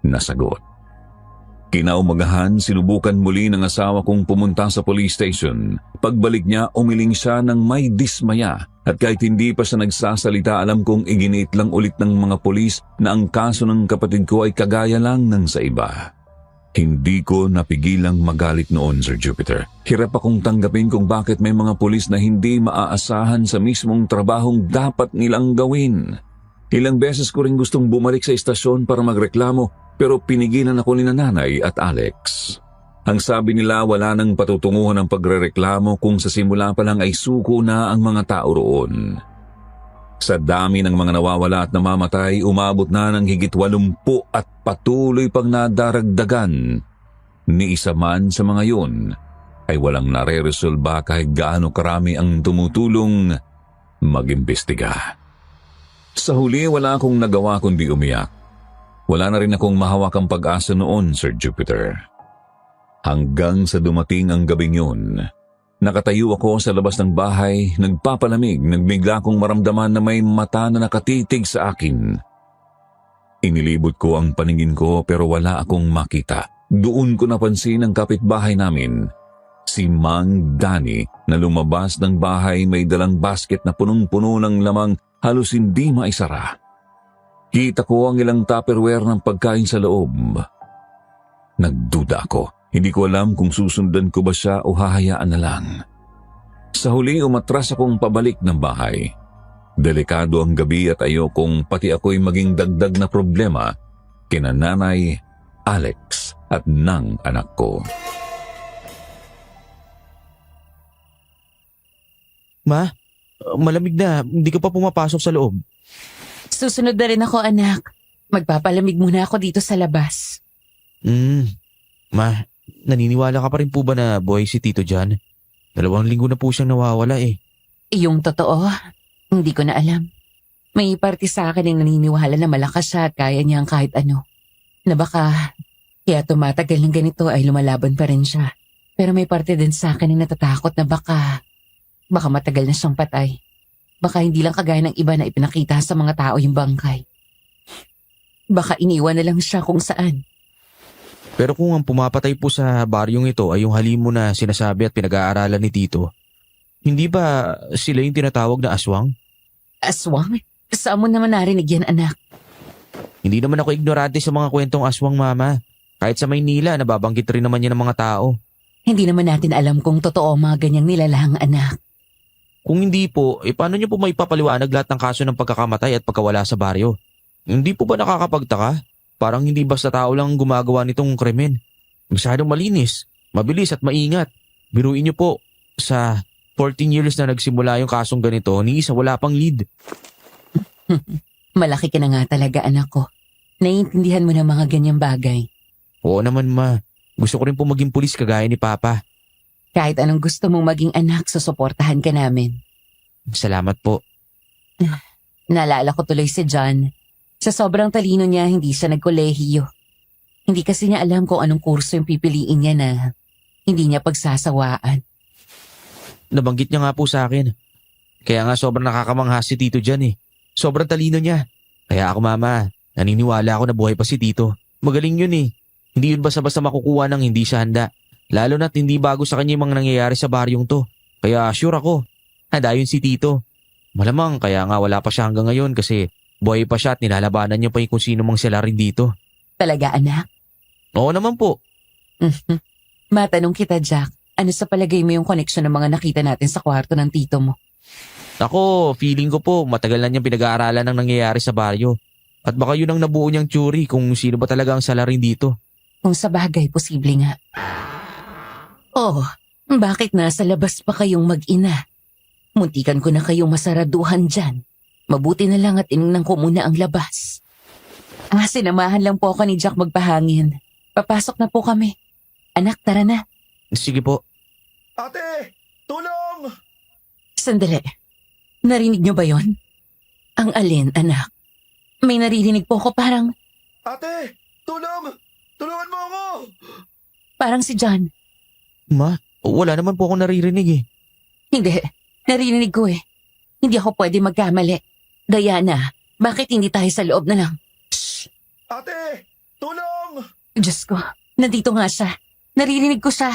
Speaker 3: na sagot. Kinaumagahan, sinubukan muli ng asawa kong pumunta sa police station. Pagbalik niya, umiling siya ng may dismaya at kahit hindi pa siya nagsasalita, alam kong iginiit lang ulit ng mga polis na ang kaso ng kapatid ko ay kagaya lang ng sa iba. Hindi ko napigilang magalit noon, Sir Jupiter. Hirap akong tanggapin kung bakit may mga pulis na hindi maaasahan sa mismong trabahong dapat nilang gawin. Ilang beses ko rin gustong bumalik sa istasyon para magreklamo pero pinigilan ako ni Nanay at Alex. Ang sabi nila wala nang patutunguhan ng pagrereklamo kung sa simula pa lang ay suko na ang mga tao roon. Sa dami ng mga nawawala at namamatay, umabot na ng higit 80 at patuloy pang nadaragdagan. Ni isa man sa mga yun ay walang nare-resolba kahit gaano karami ang tumutulong mag-imbestiga. Sa huli, wala akong nagawa kundi umiyak. Wala na rin akong mahawakang pag-asa noon, Sir Jupiter. Hanggang sa dumating ang gabing yun, nakatayo ako sa labas ng bahay, nagpapalamig, nagbigla kong maramdaman na may mata na nakatitig sa akin. Inilibot ko ang paningin ko pero wala akong makita. Doon ko napansin ang kapitbahay namin, si Mang Danny, na lumabas ng bahay may dalang basket na punong-puno ng lamang, halos hindi maisara. Kita ko ang ilang tupperware ng pagkain sa loob. Nagduda ako. Hindi ko alam kung susundan ko ba siya o hahayaan na lang. Sa huli, umatras akong pabalik ng bahay. Delikado ang gabi at ayokong pati ako'y maging dagdag na problema kina Nanay, Alex at ng anak ko.
Speaker 5: Ma, malamig na. Hindi ka pa pumapasok sa loob.
Speaker 2: Susunod na rin ako, anak. Magpapalamig muna ako dito sa labas.
Speaker 5: Ma, naniniwala ka pa rin po ba na buhay si Tito John? 2 linggo na po siyang nawawala eh.
Speaker 2: Yung totoo, hindi ko na alam. May parte sa akin ang naniniwala na malakas siya at kaya niya ang kahit ano. Na baka, kaya tumatagal ng ganito ay lumalaban pa rin siya. Pero may parte din sa akin ang natatakot na baka matagal na siyang patay. Baka hindi lang kagaya ng iba na ipinakita sa mga tao yung bangkay. Baka iniwan na lang siya kung saan.
Speaker 5: Pero kung ang pumapatay po sa baryong ito ay yung halimo na sinasabi at pinag-aaralan ni Tito, hindi ba sila yung tinatawag na aswang?
Speaker 2: Aswang? Saan mo naman narinig yan, anak?
Speaker 5: Hindi naman ako ignorante sa mga kwentong aswang, Mama. Kahit sa Maynila, nababanggit rin naman yan ng mga tao.
Speaker 2: Hindi naman natin alam kung totoo mga ganyang nilalang, anak.
Speaker 5: Kung hindi po, paano niyo po maipapaliwanag lahat ng kaso ng pagkakamatay at pagkawala sa baryo? Hindi po ba nakakapagtaka? Parang hindi basta tao lang gumagawa nitong krimen. Masyadong malinis, mabilis at maingat. Biruin niyo po, sa 14 years na nagsimula yung kasong ganito, ni isa wala pang lead.
Speaker 2: Malaki ka na nga talaga, anak ko. Naiintindihan mo na mga ganyang bagay.
Speaker 5: Oo naman, Ma. Gusto ko rin po maging pulis kagaya ni Papa.
Speaker 2: Kahit anong gusto mong maging anak, susuportahan ka namin.
Speaker 5: Salamat po.
Speaker 2: Naalala ko tuloy si John. Sa sobrang talino niya, hindi siya nagkolehiyo. Hindi kasi niya alam kung anong kurso yung pipiliin niya na hindi niya pagsasawaan.
Speaker 5: Nabanggit niya nga po sa akin. Kaya nga sobrang nakakamangha si Tito dyan eh. Sobrang talino niya. Kaya ako, Mama, naniniwala ako na buhay pa si Tito. Magaling yun eh. Hindi yun basta-basta makukuha ng hindi siya handa. Lalo na't hindi bago sa kanya yung mga nangyayari sa baryong to. Kaya sure ako, handa yun si Tito. Malamang kaya nga wala pa siya hanggang ngayon kasi buhay pa siya at nilalabanan niya pa yung kung sino mang sila rin dito.
Speaker 2: Talaga, anak?
Speaker 5: Oo naman po.
Speaker 2: Matanong kita, Jack. Ano sa palagay mo yung connection ng mga nakita natin sa kwarto ng tito mo?
Speaker 5: Ako, feeling ko po matagal na niyang pinag-aaralan ng nangyayari sa baryo. At baka yun ang nabuo niyang theory kung sino ba talaga ang salarin dito.
Speaker 2: Kung sa bagay, posible nga. Oh, bakit nasa labas pa kayong mag-ina? Muntikan ko na kayong masaraduhan dyan. Mabuti na lang at iningnan ko muna ang labas. Sinamahan lang po ako ni Jack magpahangin. Papasok na po kami. Anak, tara na.
Speaker 5: Sige po.
Speaker 1: Ate! Tulong!
Speaker 2: Sandali. Narinig niyo ba yon? Ang alin, anak? May naririnig po ako parang
Speaker 1: Ate! Tulong! Tulungan mo ako!
Speaker 2: si John.
Speaker 5: Ma, wala naman po akong naririnig eh.
Speaker 2: Hindi. Narinig ko eh. Hindi ako pwede magkamali. Diana, bakit hindi tayo sa loob na lang?
Speaker 1: Ate! Tulong!
Speaker 2: Diyos ko, nandito nga siya. Naririnig ko siya.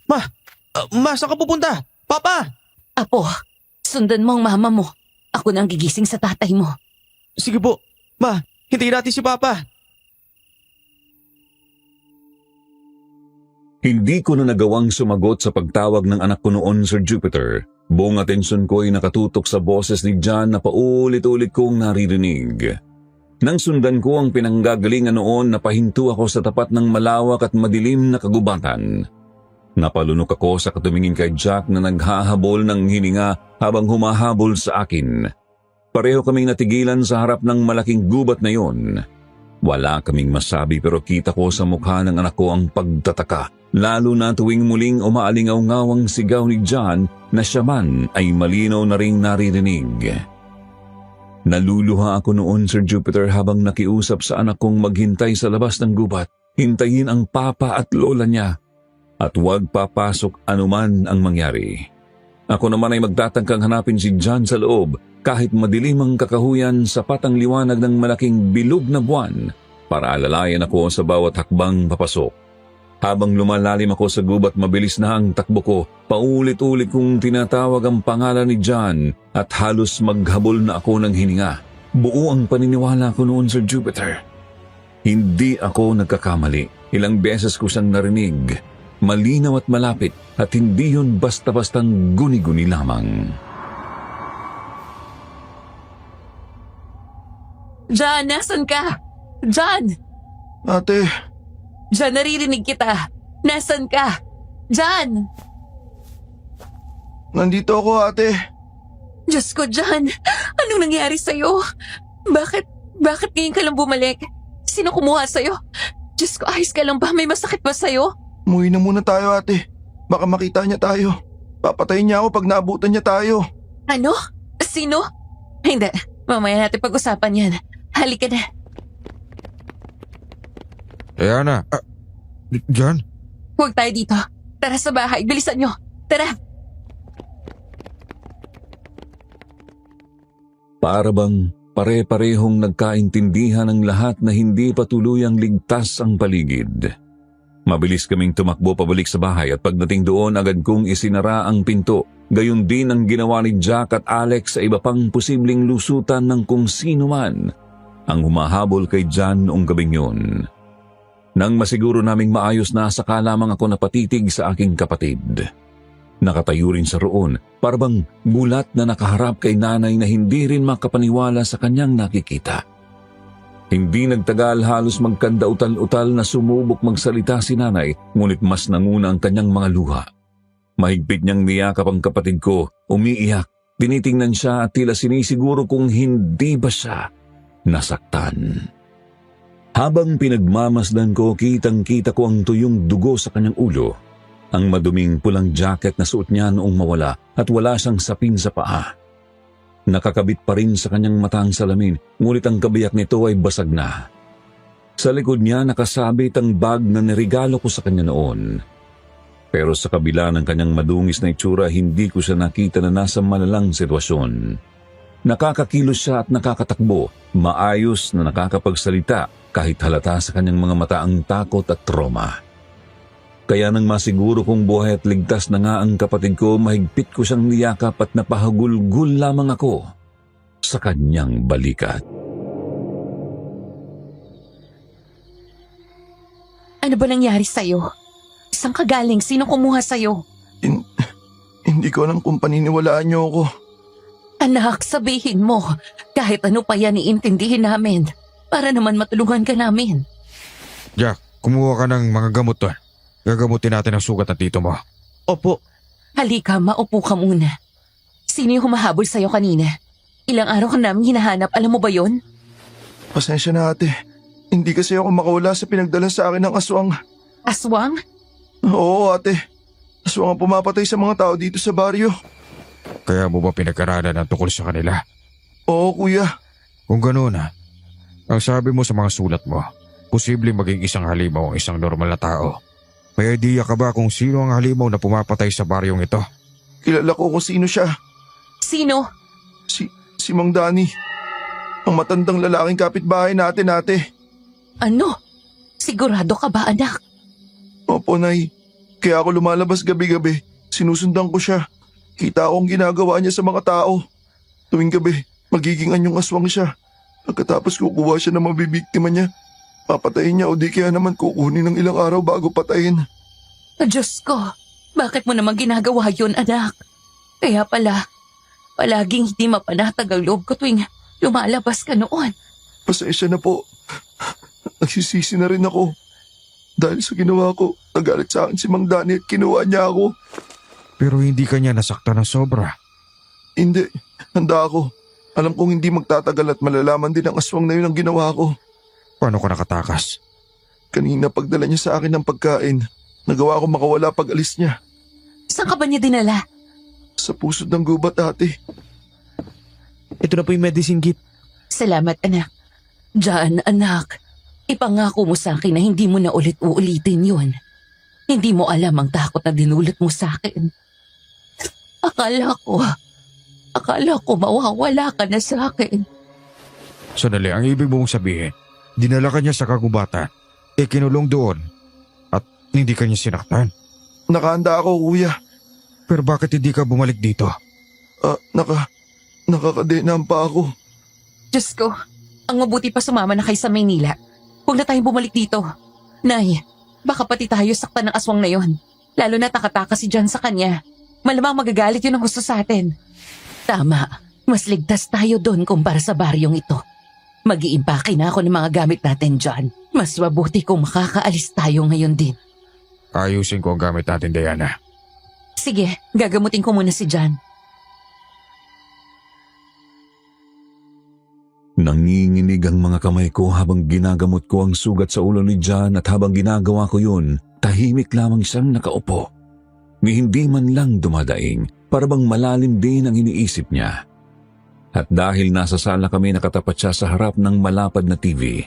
Speaker 5: Ma, saan ka pupunta? Papa!
Speaker 2: Apo, sundan mo ang mama mo. Ako na ang gigising sa tatay mo.
Speaker 5: Sige po. Ma, hintayin natin si Papa.
Speaker 3: Hindi ko na nagawang sumagot sa pagtawag ng anak ko noon, Sir Jupiter. Buong atensyon ko ay nakatutok sa boses ni John na paulit-ulit kong naririnig. Nang sundan ko ang pinanggagalingan noon, napahinto ako sa tapat ng malawak at madilim na kagubatan. Napalunok ako sa katumingin kay Jack na naghahabol ng hininga habang humahabol sa akin. Pareho kaming natigilan sa harap ng malaking gubat na yon. Wala kaming masabi pero kita ko sa mukha ng anak ko ang pagtataka, lalo na tuwing muling umaalingaw-ngaw ang sigaw ni John na siya man ay malinaw na ring naririnig. Naluluha ako noon, Sir Jupiter, habang nakiusap sa anak kong maghintay sa labas ng gubat, hintayin ang papa at lola niya, at huwag papasok anuman ang mangyari. Ako naman ay magtatangkang hanapin si John sa loob kahit madilim ang kakahuyan, sapat ang liwanag ng malaking bilog na buwan para alalayan ako sa bawat hakbang papasok. Habang lumalalim ako sa gubat, mabilis na ang takbo ko. Paulit-ulit kong tinatawag ang pangalan ni John at halos maghabol na ako ng hininga. Buo ang paniniwala ko noon, Sir Jupiter. Hindi ako nagkakamali. Ilang beses ko siyang narinig. Malinaw at malapit at hindi yun basta-bastang guni-guni lamang.
Speaker 2: John, nasan ka? John!
Speaker 1: Ate,
Speaker 2: John, naririnig kita. Nasan ka? John!
Speaker 1: nandito ako ate.
Speaker 2: Diyos ko, John! Anong nangyari sa'yo? Bakit ngayon ka lang bumalik? Sino kumuha sa'yo? Diyos ko, ayos ka lang ba? May masakit ba sa'yo?
Speaker 1: Umuwi na muna tayo ate. Baka makita niya tayo. Papatayin niya ako pag naabutan niya tayo.
Speaker 2: Ano? Sino? Hindi. Mamaya natin pag-usapan yan. Halika na.
Speaker 4: Diana, John?
Speaker 2: Huwag tayo dito. Tara sa bahay. Bilisan nyo. Tara.
Speaker 3: Para bang pare-parehong nagkaintindihan ang lahat na hindi pa tuluyang ligtas ang paligid. Mabilis kaming tumakbo pabalik sa bahay at pagdating doon agad kong isinara ang pinto. Gayon din ang ginawa ni Jack at Alex sa iba pang posibleng lusutan ng kung sino man ang humahabol kay John noong gabing yun. Nang masiguro naming maayos na, saka lamang ako napatitig sa aking kapatid. Nakatayo rin sa roon, parabang gulat na nakaharap kay nanay na hindi rin makapaniwala sa kanyang nakikita. Hindi nagtagal, halos magkandautal-utal na sumubok magsalita si nanay, ngunit mas nanguna ang kanyang mga luha. Mahigpit niyang niyakap ang kapatid ko, umiiyak, tinitingnan siya at tila sinisiguro kung hindi ba siya nasaktan. Habang pinagmamasdan ko, kitang-kita ko ang tuyong dugo sa kanyang ulo, ang maduming pulang jacket na suot niya noong mawala at wala siyang sapin sa paa. Nakakabit pa rin sa kanyang mata ang salamin, ngunit ang kabiyak nito ay basag na. Sa likod niya nakasabit ang bag na nirigalo ko sa kanya noon. Pero sa kabila ng kanyang madungis na itsura, hindi ko siya nakita na nasa malalang sitwasyon. Nakakakilos siya at nakakatakbo, maayos na nakakapagsalita kahit halata sa kanyang mga mata ang takot at trauma. Kaya nang masiguro kong buhay at ligtas na nga ang kapatid ko, mahigpit ko siyang niyakap at napahagulgul lamang ako sa kanyang balikat.
Speaker 2: Ano ba nangyari sa'yo? Saan ka galing? Sino kumuha sa'yo?
Speaker 1: Hindi ko alam kung paniniwalaan niyo ako.
Speaker 2: Anak, sabihin mo. Kahit ano pa yan iintindihin namin. Para naman matulungan ka namin.
Speaker 4: Jack, kumuha ka ng mga gamot doon. Gagamutin natin ang sugat ng tito mo.
Speaker 5: Opo.
Speaker 2: Halika, maupo ka muna. Sino yung humahabol sa'yo kanina? Ilang araw ka namin hinahanap, alam mo ba yon?
Speaker 1: Pasensya na ate. Hindi kasi ako makawala sa pinagdala sa akin ng aswang.
Speaker 2: Aswang?
Speaker 1: Oo ate. Aswang ang pumapatay sa mga tao dito sa baryo.
Speaker 4: Kaya mo ba pinag-aralan ang tungkol sa kanila?
Speaker 1: Oo kuya.
Speaker 4: Kung gano'n ang sabi mo sa mga sulat mo, posibleng maging isang halimaw ang isang normal na tao. May idea ka ba kung sino ang halimaw na pumapatay sa baryong ito?
Speaker 1: Kilala ko kung sino siya.
Speaker 2: Sino?
Speaker 1: Si Mang Danny. Ang matandang lalaking kapitbahay natin, ate.
Speaker 2: Ano? Sigurado ka ba, anak?
Speaker 1: Opo, Nay. Kaya ako lumalabas gabi-gabi. Sinusundan ko siya. Kita ko ang ginagawa niya sa mga tao. Tuwing gabi, magiging anyong aswang siya. Pagkatapos kukuha siya ng mabibiktima niya. Papatayin niya o di kaya naman kukunin ng ilang araw bago patayin.
Speaker 2: Diyos ko, bakit mo naman ginagawa yun, anak? Kaya pala, palaging hindi mapanatag ang loob ko tuwing lumalabas ka noon.
Speaker 1: Pasensya na po. Nagsisisi na rin ako. Dahil sa ginawa ko, nagalit sa akin si Mang Danny at kinuha niya ako.
Speaker 4: Pero hindi ka niya nasaktan ng sobra.
Speaker 1: Hindi, handa ako. Alam kong hindi magtatagal at malalaman din ang aswang na yun ang ginawa ko.
Speaker 4: Paano ka nakatakas?
Speaker 1: Kanina pagdala niya sa akin ng pagkain, nagawa ko makawala pag alis niya.
Speaker 2: Saan ka ba niya dinala?
Speaker 1: Sa pusod ng gubat, ate.
Speaker 5: Ito na po yung medicine kit.
Speaker 2: Salamat, anak. Diyan, anak. Ipangako mo sa akin na hindi mo na ulit-uulitin yun. Hindi mo alam ang takot na dinulot mo sa akin. Akala ko mawawala ka na sa akin.
Speaker 4: Sandali, ang ibig mong sabihin, dinala ka niya sa kagubatan, kinulong doon, at hindi ka niya sinaktan.
Speaker 1: Nakahanda ako, kuya.
Speaker 4: Pero bakit hindi ka bumalik dito?
Speaker 1: Nakakadenam pa ako.
Speaker 2: Diyos ko, ang mabuti pa sumama na kayo sa Maynila. Huwag na tayong bumalik dito. Nay, baka pati tayo saktan ng aswang na yon. Lalo na takataka si John sa kanya. Malamang magagalit yun ang gusto sa atin. Tama, mas ligtas tayo doon kumpara sa baryong ito. Mag-iimpake na ako ng mga gamit natin dyan. Mas mabuti kung makakaalis tayo ngayon din.
Speaker 4: Ayusin ko ang gamit natin, Diana.
Speaker 2: Sige, gagamutin ko muna si John.
Speaker 3: Nanginginig ang mga kamay ko habang ginagamot ko ang sugat sa ulo ni John at habang ginagawa ko yun, tahimik lamang siyang nakaupo. Ni hindi man lang dumadaing, para bang malalim din ang iniisip niya. At dahil nasa sala kami nakatapat siya sa harap ng malapad na TV.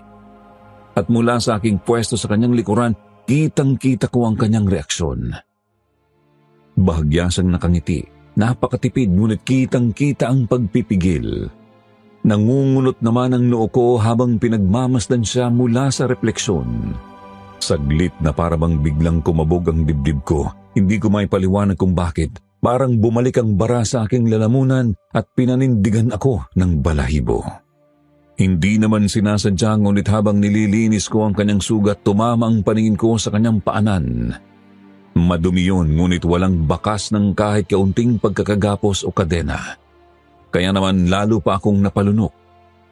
Speaker 3: At mula sa aking pwesto sa kanyang likuran, kitang-kita ko ang kanyang reaksyon. Bahagya siyang nakangiti, napakatipid ngunit kitang-kita ang pagpipigil. Nangungunot naman ang noo ko habang pinagmamasdan siya mula sa refleksyon. Saglit na parabang biglang kumabog ang dibdib ko. Hindi ko may paliwanag kung bakit. Parang bumalik ang bara sa aking lalamunan at pinanindigan ako ng balahibo. Hindi naman sinasadya ngunit habang nililinis ko ang kanyang sugat, tumama ang paningin ko sa kanyang paanan. Madumi yun ngunit walang bakas ng kahit kaunting pagkakagapos o kadena. Kaya naman lalo pa akong napalunok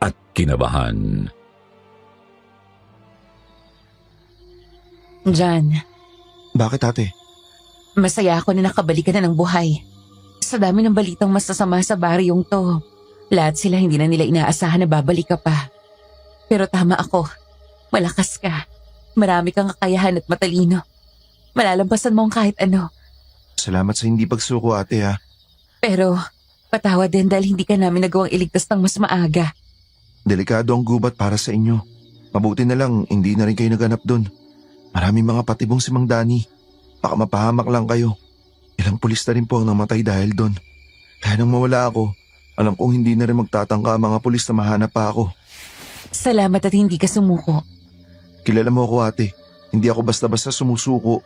Speaker 3: at kinabahan.
Speaker 2: John,
Speaker 1: Bakit, ate?
Speaker 2: masaya ako na nakabalik ka na ng buhay. Sa dami ng balitang masasama sa baryong to, lahat sila hindi na nila inaasahan na babalik ka pa. Pero tama ako, malakas ka. Marami kang kakayahan at matalino. Malalampasan mo ang kahit ano.
Speaker 1: Salamat sa hindi pagsuko, ate, ha.
Speaker 2: Pero patawad din dahil hindi ka namin nagawang iligtas ng mas maaga.
Speaker 1: Delikado ang gubat para sa inyo. Mabuti na lang, hindi na rin kayo naganap doon. Maraming mga patibong si Mang Danny. Baka mapahamak lang kayo. Ilang pulis na rin po ang namatay dahil doon. Kaya nang mawala ako, alam kong hindi na rin magtatangka ang mga pulis na mahanap pa ako.
Speaker 2: Salamat at hindi ka sumuko.
Speaker 1: Kilala mo ako, ate. Hindi ako basta-basta sumusuko.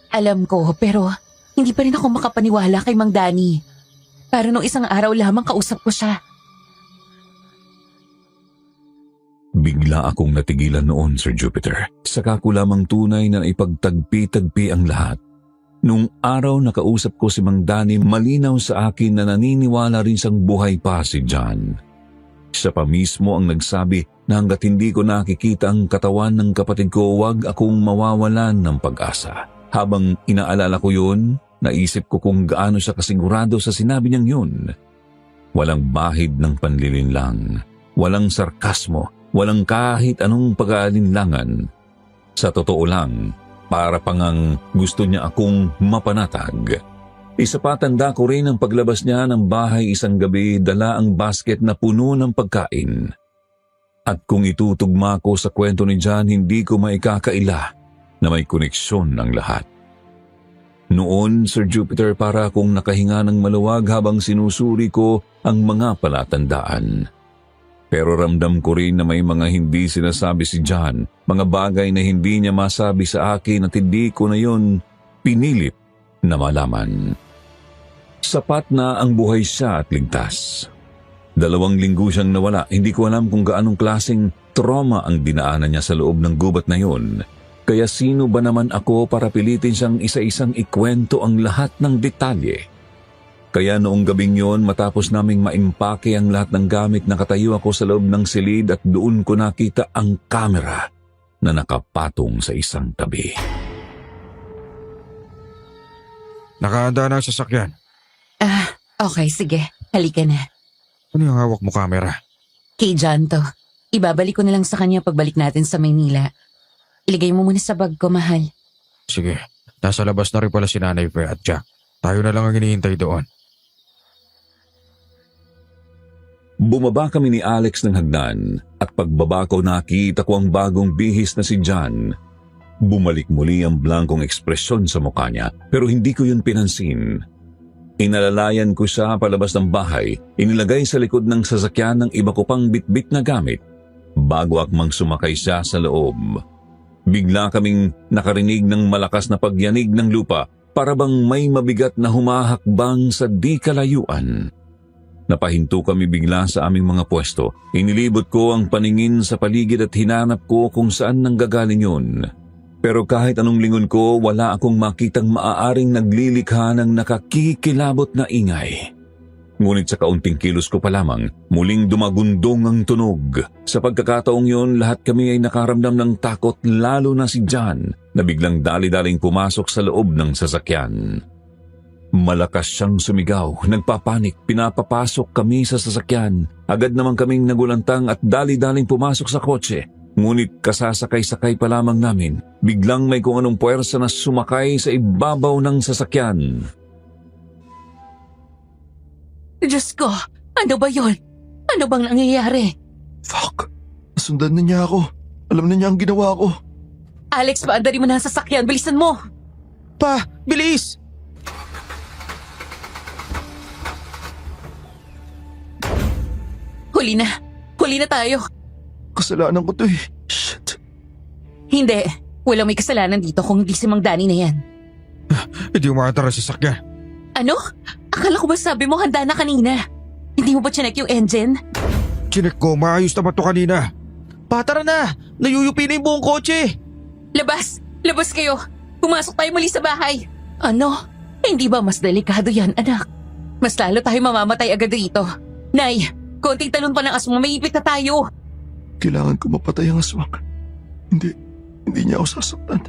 Speaker 2: Alam ko, pero hindi pa rin ako makapaniwala kay Mang Danny. Para nung isang araw lamang kausap ko siya.
Speaker 3: Bigla akong natigilan noon, Sir Jupiter. Saka ko lamang tunay na ipagtagpi-tagpi ang lahat. Nung araw na kausap ko si Mang Danny, malinaw sa akin na naniniwala rin siyang buhay pa si John. Siya pa mismo ang nagsabi na hanggat hindi ko nakikita ang katawan ng kapatid ko, huwag akong mawawalan ng pag-asa. Habang inaalala ko yun, naisip ko kung gaano siya kasigurado sa sinabi niyang yun. Walang bahid ng panlilinlang, walang sarkasmo, walang kahit anong pag-aalinlangan. Sa totoo lang, para pangang gusto niya akong mapanatag. Isa pa tanda ko rin ang paglabas niya ng bahay isang gabi, dala ang basket na puno ng pagkain. At kung itutugma ko sa kwento ni John, hindi ko maikakaila na may koneksyon ng lahat. Noon, Sir Jupiter, para akong nakahinga ng maluwag habang sinusuri ko ang mga palatandaan. Pero ramdam ko rin na may mga hindi sinasabi si John, mga bagay na hindi niya masabi sa akin at hindi ko na yon pinilit na malaman. Sapat na ang buhay siya at ligtas. 2 linggo siyang nawala, hindi ko alam kung gaanong klaseng trauma ang dinaanan niya sa loob ng gubat na yon. Kaya sino ba naman ako para pilitin siyang isa-isang ikwento ang lahat ng detalye? Kaya noong gabing yon, matapos naming maimpake ang lahat ng gamit, nakatayo ako sa loob ng silid at doon ko nakita ang kamera na nakapatong sa isang tabi.
Speaker 4: Nakahanda na ang sasakyan.
Speaker 2: Okay, sige. Halika na.
Speaker 4: Ano yung hawak mo camera?
Speaker 2: Kay John to. Ibabalik ko na lang sa kanya pagbalik natin sa Maynila. Iligay mo muna sa bag ko, mahal.
Speaker 4: Sige, nasa labas na rin pala si Nanay Fe at Jack. Tayo na lang ang hinihintay doon.
Speaker 3: Bumaba kami ni Alex ng hagdan at pagbaba ko nakita ko ang bagong bihis na si John. Bumalik muli ang blankong ekspresyon sa mukha niya pero hindi ko yun pinansin. Inalalayan ko siya palabas ng bahay, inilagay sa likod ng sasakyan ng iba ko pang bitbit na gamit bago akmang sumakay siya sa loob. Bigla kaming nakarinig ng malakas na pagyanig ng lupa para bang may mabigat na humahakbang sa di kalayuan. Napahinto kami bigla sa aming mga pwesto. Inilibot ko ang paningin sa paligid at hinanap ko kung saan nanggagaling yun. Pero kahit anong lingon ko, wala akong makitang maaaring naglilikha ng nakakikilabot na ingay. Ngunit sa kaunting kilos ko pa lamang, muling dumagundong ang tunog. Sa pagkakataong yun, lahat kami ay nakaramdam ng takot, lalo na si John na biglang dali-daling pumasok sa loob ng sasakyan. Malakas siyang sumigaw, nagpapanik, pinapapasok kami sa sasakyan. Agad naman kaming nagulantang at dali-daling pumasok sa kotse. Ngunit kasasakay-sakay pa lamang namin, biglang may kung anong puwersa na sumakay sa ibabaw ng sasakyan.
Speaker 2: Diyos ko, ano ba yon? Ano bang nangyayari?
Speaker 1: Fuck! Nasundan na niya ako. Alam na niya ang ginawa ko.
Speaker 2: Alex, paandari mo na ang sasakyan. Bilisan mo!
Speaker 5: Pa, bilis!
Speaker 2: Huli na. Huli na tayo.
Speaker 1: Kasalanan ko to eh. Shit.
Speaker 2: Hindi. Walang may kasalanan dito kung hindi si Mang Danny na yan.
Speaker 4: Hindi umaatara sa sasakyan.
Speaker 2: Ano? Akala ko ba sabi mo handa na kanina? Hindi mo ba chinek yung engine?
Speaker 4: Chinek ko, maayos naman to kanina.
Speaker 5: Pa, tara na! Nayuyupi na yung buong kotse!
Speaker 2: Labas! Labas kayo! Pumasok tayo muli sa bahay! Ano? Hindi ba mas delikado yan, anak? Mas lalo tayo mamamatay agad dito. Nay, konting talon pa ng aswang, maipit na tayo.
Speaker 1: Kailangan ko mapatay ang aswang. Hindi niya ako sasaktan.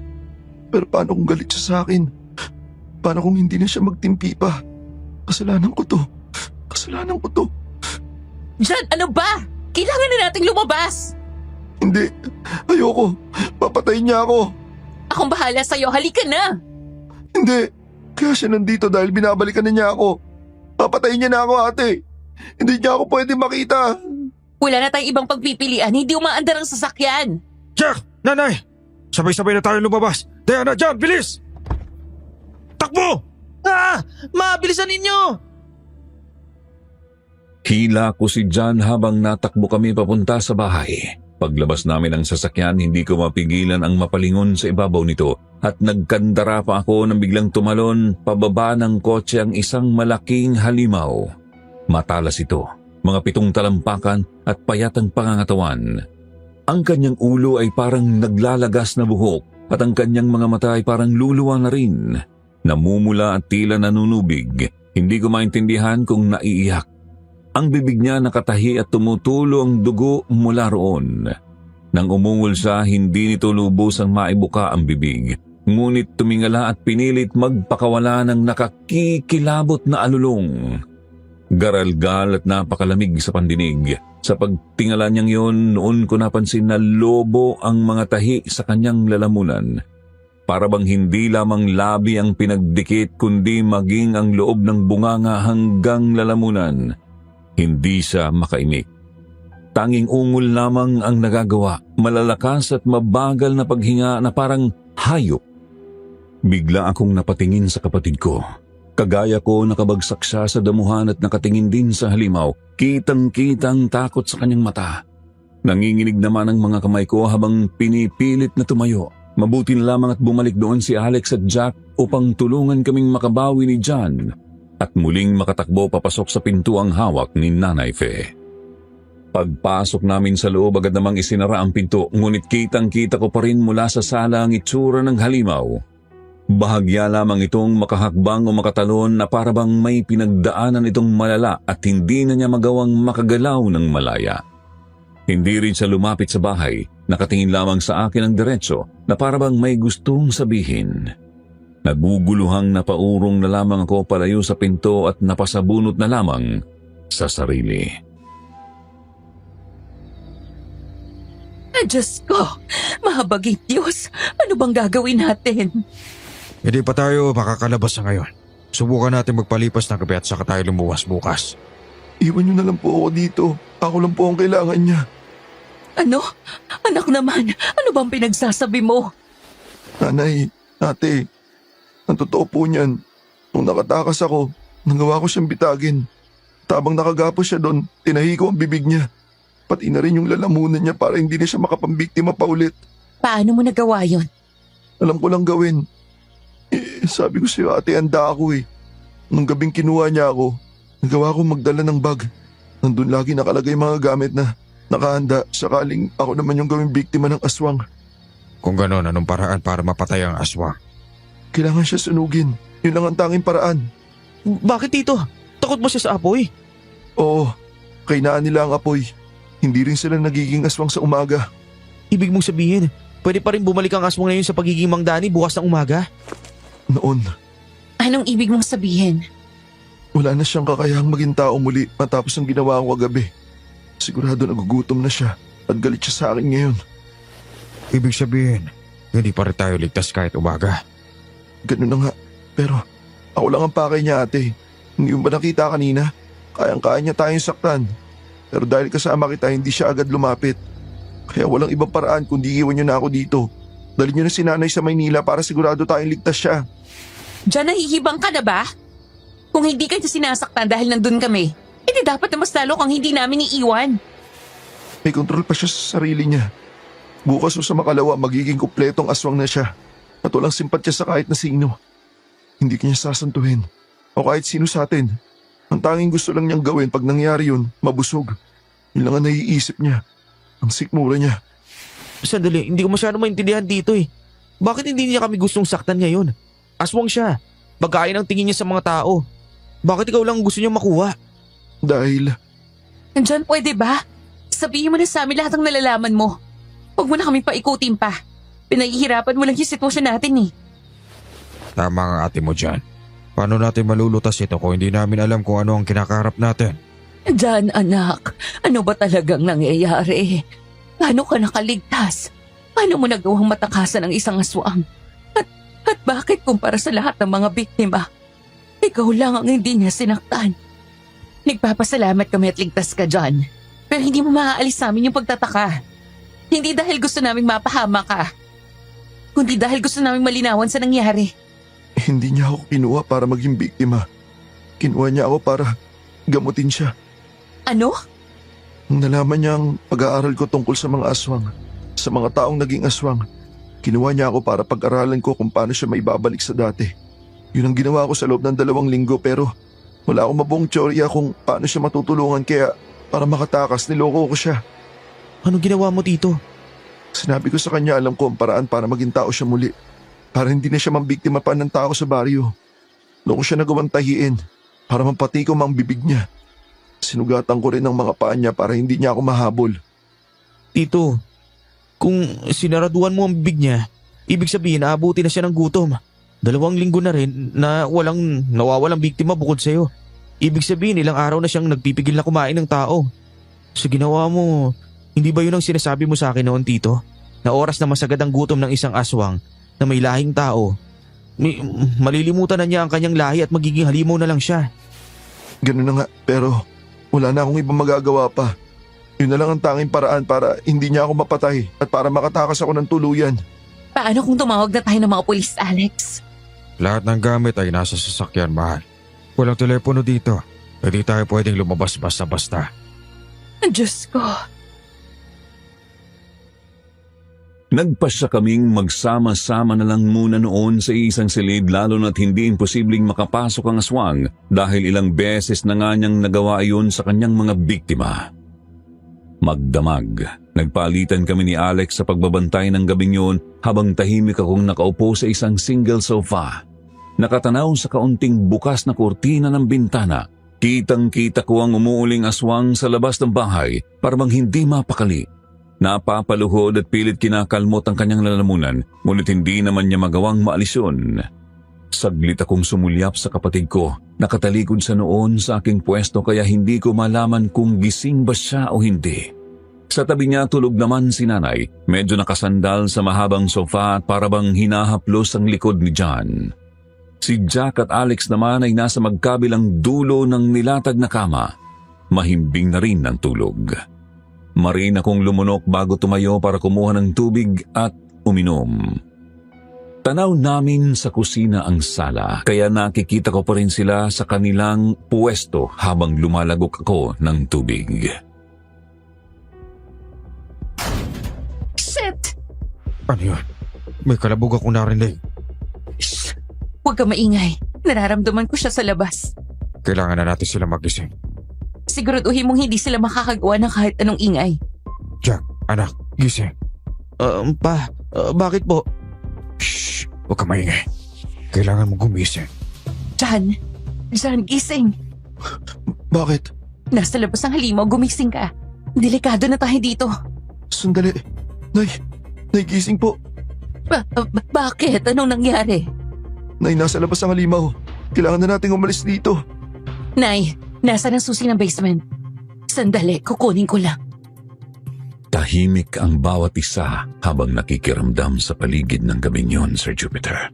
Speaker 1: Pero paano kung galit siya sa akin? Paano kung hindi na siya magtimpi pa? Kasalanan ko to. Kasalanan ko to.
Speaker 2: John, ano ba? Kailangan na nating lumabas!
Speaker 1: Hindi. Ayoko. Papatayin niya ako.
Speaker 2: Akong bahala sa'yo, halika na!
Speaker 1: Hindi. Kaya siya nandito dahil binabalikan na niya ako. Papatayin niya na ako, ate. Hindi niya ako pwede makita.
Speaker 2: Wala na tayong ibang pagpipilian, hindi umaandar ang sasakyan.
Speaker 4: Jack! Nanay! Sabay-sabay na tayo lumabas. Diana, John, bilis! Takbo!
Speaker 5: Ah! Mabilisan ninyo!
Speaker 3: Hila ko si John habang natakbo kami papunta sa bahay. Paglabas namin ng sasakyan, hindi ko mapigilan ang mapalingon sa ibabaw nito at nagkandara pa ako nang biglang tumalon pababa ng kotse ang isang malaking halimaw. Matalas ito, mga 7 talampakan at payat ang pangangatawan. Ang kanyang ulo ay parang naglalagas na buhok at ang kanyang mga mata ay parang luluwa na rin. Namumula at tila nanunubig, hindi ko maintindihan kung naiiyak. Ang bibig niya nakatahi at tumutulo ang dugo mula roon. Nang umungol siya, hindi nito lubusang maibuka ang bibig. Ngunit tumingala at pinilit magpakawala ng nakakikilabot na alulong. Garalgal at napakalamig sa pandinig. Sa pagtingala niyang yon, noon ko napansin na lobo ang mga tahi sa kanyang lalamunan. Para bang hindi lamang labi ang pinagdikit kundi maging ang loob ng bunganga hanggang lalamunan. Hindi siya makaimik. Tanging ungol lamang ang nagagawa, malalakas at mabagal na paghinga na parang hayop. Bigla akong napatingin sa kapatid ko. Kagaya ko, nakabagsak siya sa damuhan at nakatingin din sa halimaw. Kitang-kitang takot sa kanyang mata. Nanginginig naman ang mga kamay ko habang pinipilit na tumayo. Mabuti na lamang at bumalik doon si Alex at Jack upang tulungan kaming makabawi ni John at muling makatakbo papasok sa pintuang hawak ni Nanay Fe. Pagpasok namin sa loob, agad namang isinara ang pinto, ngunit kitang-kita ko pa rin mula sa sala ang itsura ng halimaw. Bahagya lamang itong makahakbang o makatalon na parabang may pinagdaanan itong malala at hindi na niya magawang makagalaw ng malaya. Hindi rin siya lumapit sa bahay, nakatingin lamang sa akin ang diretso na parabang may gustong sabihin. Naguguluhang napaurong na lamang ako palayo sa pinto at napasabunot na lamang sa sarili.
Speaker 2: Diyos ko, mahabaging Diyos, ano bang gagawin natin?
Speaker 4: Hindi pa tayo makakalabas sa ngayon. Subukan natin magpalipas ng gabi at saka tayo lumuwas bukas.
Speaker 1: Iwan niyo na lang po ako dito. Ako lang po ang kailangan niya.
Speaker 2: Ano? Anak naman, ano bang pinagsasabi mo?
Speaker 1: Nanay, ate, ang totoo po niyan. Nung nakatakas ako, nagawa ko siyang bitagin. Tabang nakagapos siya doon, tinahi ko ang bibig niya. Pati na rin yung lalamunan niya para hindi na siya makapambiktima pa ulit.
Speaker 2: Paano mo nagawa yon?
Speaker 1: Alam ko lang gawin. Sabi ko sa'yo ate, handa ako eh. Nung gabing kinuha niya ako, nagawa ko magdala ng bag. Nandun lagi nakalagay mga gamit na nakahanda sakaling ako naman yung gawing biktima ng aswang.
Speaker 4: Kung gano'n, anong paraan para mapatay ang aswang?
Speaker 1: Kailangan siya sunugin. Yun lang ang tanging paraan.
Speaker 5: Bakit tito? Takot ba siya sa apoy?
Speaker 1: Oo, kainaan nila ang apoy. Hindi rin sila nagiging aswang sa umaga.
Speaker 5: Ibig mong sabihin, pwede pa rin bumalik ang aswang na yun sa pagiging mangdani bukas ng umaga?
Speaker 1: Noon,
Speaker 2: Anong ibig mong sabihin?
Speaker 1: wala na siyang kakayahang maging tao muli matapos ang ginawa ko kagabi. Sigurado nagugutom na siya at galit siya sa akin ngayon.
Speaker 4: Ibig sabihin, hindi pa rin tayo ligtas kahit umaga.
Speaker 1: Ganun na nga, pero ako lang ang pakay niya ate. Hindi mo ba nakita kanina? Kayang-kaya niya tayong saktan. Pero dahil kasama kita, hindi siya agad lumapit. Kaya walang ibang paraan kundi iwan niyo na ako dito. Dalhin niyo na si nanay sa Maynila para sigurado tayong ligtas siya.
Speaker 2: Diyan nahihibang ka na ba? Kung hindi ka niya sinasaktan dahil nandun kami, hindi dapat na mas lalo kang hindi namin iiwan.
Speaker 1: May kontrol pa siya sa sarili niya. Bukas o sa makalawa, magiging kumpletong aswang na siya. At walang simpatya sa kahit na sino. Hindi kanya sasantuhin. O kahit sino sa atin. Ang tanging gusto lang niyang gawin pag nangyari yun, mabusog. Yun lang ang naiisip niya. Ang sikmura niya.
Speaker 5: Sandali, hindi ko masyado maintindihan dito eh. Bakit hindi niya kami gustong saktan ngayon? Aswang siya. Pagkain ang tingin niya sa mga tao. Bakit ikaw lang gusto niya makuha?
Speaker 1: Dahil
Speaker 2: Diyan pwede ba? Sabihin mo na sa amin lahat ng nalalaman mo. Huwag mo na kami paikutin pa. Pinahihirapan mo lang yung sitwasyon natin eh.
Speaker 4: Tama ang ate mo dyan. Paano natin malulutas ito kung hindi namin alam kung ano ang kinakaharap natin?
Speaker 2: Diyan anak, ano ba talagang nangyayari? Paano ka nakaligtas? Paano mo nagawang matakasan ang isang aswang? At bakit kumpara sa lahat ng mga biktima? Ikaw lang ang hindi niya sinaktan. Nagpapasalamat kami at ligtas ka, John. Pero hindi mo maaalis sa amin yung pagtataka. Hindi dahil gusto naming mapahama ka, kundi dahil gusto naming malinawan sa nangyari.
Speaker 1: hindi niya ako kinuha para maging biktima. Kinuha niya ako para gamutin siya.
Speaker 2: Ano?
Speaker 1: Nung nalaman niya ang pag-aaral ko tungkol sa mga aswang, sa mga taong naging aswang, kinuha niya ako para pag-aralan ko kung paano siya maibabalik sa dati. Yun ang ginawa ko sa loob ng 2 linggo pero wala akong mabuong teorya kung paano siya matutulungan kaya para makatakas niloko ko siya.
Speaker 5: Ano ginawa mo tito?
Speaker 1: Sinabi ko sa kanya alam ko ang paraan para maging tao siya muli. Para hindi na siya mambiktima pa ng tao sa baryo. Doon ko siya nagawang tahiin para mampatikom ang bibig niya. Sinugatan ko rin ang mga paa niya para hindi niya ako mahabol.
Speaker 5: Tito, kung sinaraduan mo ang bibig niya, ibig sabihin naabuti na siya ng gutom. 2 linggo na rin na nawawalang biktima bukod sa'yo. Ibig sabihin ilang araw na siyang nagpipigil na kumain ng tao. Sa ginawa mo, hindi ba yun ang sinasabi mo sa akin noon tito? Na oras na masagad ang gutom ng isang aswang na may lahing tao, malilimutan na niya ang kanyang lahi at magiging halimaw na lang siya.
Speaker 1: Ganun na nga pero wala na akong ibang magagawa pa. Yun na lang ang tanging paraan para hindi niya ako mapatay at para makatakas ako ng tuluyan.
Speaker 2: Paano kung tumawag na tayo ng mga pulis, Alex?
Speaker 4: Lahat ng gamit ay nasa sasakyan, mahal. Walang telepono dito. Hindi tayo pwedeng lumabas basta-basta.
Speaker 2: Diyos ko.
Speaker 3: Nagpasya kaming magsama-sama na lang muna noon sa isang silid lalo na't hindi imposibleng makapasok ang aswang dahil ilang beses na nga niyang nagawa iyon sa kanyang mga biktima. Magdamag, nagpalitan kami ni Alex sa pagbabantay ng gabing yun habang tahimik akong nakaupo sa isang single sofa. Nakatanaw sa kaunting bukas na kurtina ng bintana. Kitang-kita ko ang umuuling aswang sa labas ng bahay para bang hindi mapakali. Napapaluhod at pilit kinakalmot ang kanyang lalamunan, ngunit hindi naman niya magawang maalis yun. Saglit akong sumulyap sa kapatid ko, nakatalikod sa noon sa aking pwesto kaya hindi ko malaman kung gising ba siya o hindi. Sa tabi niya tulog naman si nanay, medyo nakasandal sa mahabang sofa at parabang hinahaplos ang likod ni John. Si Jack at Alex naman ay nasa magkabilang dulo ng nilatag na kama. Mahimbing na rin ang tulog. Marin akong lumunok bago tumayo para kumuha ng tubig at uminom. Tanaw namin sa kusina ang sala, kaya nakikita ko pa rin sila sa kanilang puwesto habang lumalagok ako ng tubig.
Speaker 2: Shit!
Speaker 4: Ano yun? May kalabog akong narinig.
Speaker 2: Shh! Huwag ka maingay. Nararamdaman ko siya sa labas.
Speaker 4: Kailangan na natin sila magising.
Speaker 2: Siguraduhin mong hindi sila makakagawa ng kahit anong ingay.
Speaker 4: Jack, anak, gising.
Speaker 5: Bakit po?
Speaker 4: Shh! Huwag ka maingay. Kailangan mong gumising.
Speaker 2: John! John, gising!
Speaker 1: Bakit?
Speaker 2: Nasa labas ang halimaw, gumising ka. Delikado na tayo dito.
Speaker 1: Sandali. Nay, gising po.
Speaker 2: Bakit? Anong nangyari?
Speaker 1: Nay, nasa labas ang halimaw. Kailangan na nating umalis dito.
Speaker 2: Nay, nasa ang susi ng basement? Sandali, kukunin ko lang.
Speaker 3: Tahimik ang bawat isa habang nakikiramdam sa paligid ng gabing yun, Sir Jupiter.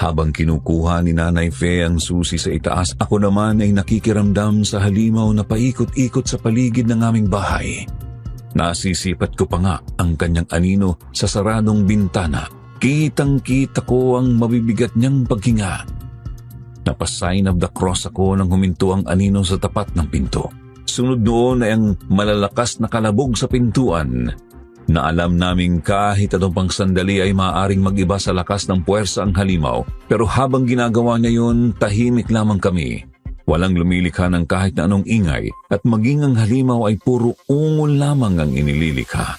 Speaker 3: Habang kinukuha ni Nanay Fe ang susi sa itaas, ako naman ay nakikiramdam sa halimaw na paikot-ikot sa paligid ng aming bahay. Nasisipat ko pa nga ang kanyang anino sa saradong bintana. Kitang-kita ko ang mabibigat niyang paghinga. Napasign of the cross ako nang huminto ang anino sa tapat ng pinto. Sunod noon ay ang malalakas na kalabog sa pintuan na alam naming kahit anong pang sandali ay maaaring mag-iba sa lakas ng puwersa ang halimaw. Pero habang ginagawa niya yun, tahimik lamang kami. Walang lumilikha ng kahit na anong ingay at maging ang halimaw ay puro ungol lamang ang inililikha.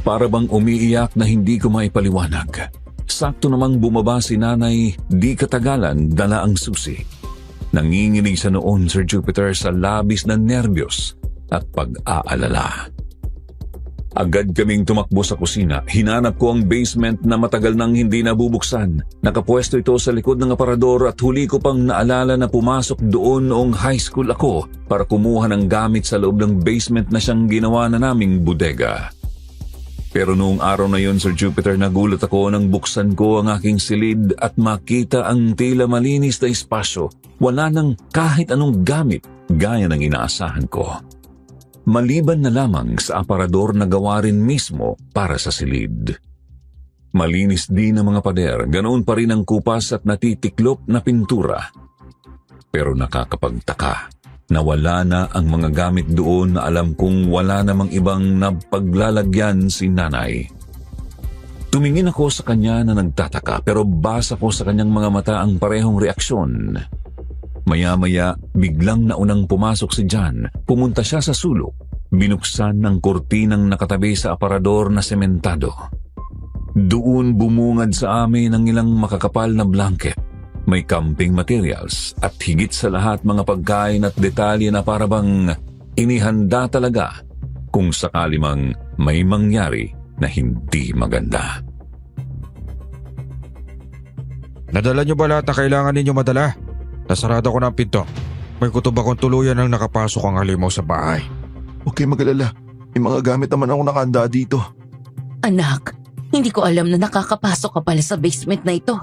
Speaker 3: Para bang umiiyak na hindi ko maipaliwanag. Sakto namang bumaba si nanay, di katagalan dala ang susi. Nanginginig sa noon, Sir Jupiter, sa labis na nerbiyos at pag-aalala. Agad kaming tumakbo sa kusina. Hinanap ko ang basement na matagal nang hindi nabubuksan. Nakapwesto ito sa likod ng aparador at huli ko pang naalala na pumasok doon noong high school ako para kumuha ng gamit sa loob ng basement na siyang ginawa na naming bodega. Pero noong araw na yun, Sir Jupiter, nagulat ako nang buksan ko ang aking silid at makita ang tila malinis na espasyo. Wala nang kahit anong gamit gaya ng inaasahan ko. Maliban na lamang sa aparador na gawa rin mismo para sa silid. Malinis din ang mga pader, ganoon pa rin ang kupas at natitiklop na pintura. Pero nakakapagtaka na wala na ang mga gamit doon na alam kong wala namang ibang napaglalagyan si nanay. Tumingin ako sa kanya na nagtataka pero basa ko sa kanyang mga mata ang parehong reaksyon. Maya-maya, biglang naunang pumasok si John. Pumunta siya sa sulok. Binuksan ng kurtinang nakatabi sa aparador na sementado. Doon bumungad sa amin ang ilang makakapal na blanket. May camping materials at higit sa lahat mga pagkain at detalye na parabang inihanda talaga kung sakali mang may mangyari na hindi maganda.
Speaker 4: Nadala niyo ba lahat na kailangan ninyo madala? Nasarado ko ng pinto. May kutob akong tuluyan ang nakapasok ang halimaw sa bahay.
Speaker 1: Huwag kayong mag-alala. May mga gamit naman ako nakahanda dito.
Speaker 2: Anak, hindi ko alam na nakakapasok ka pala sa basement na ito.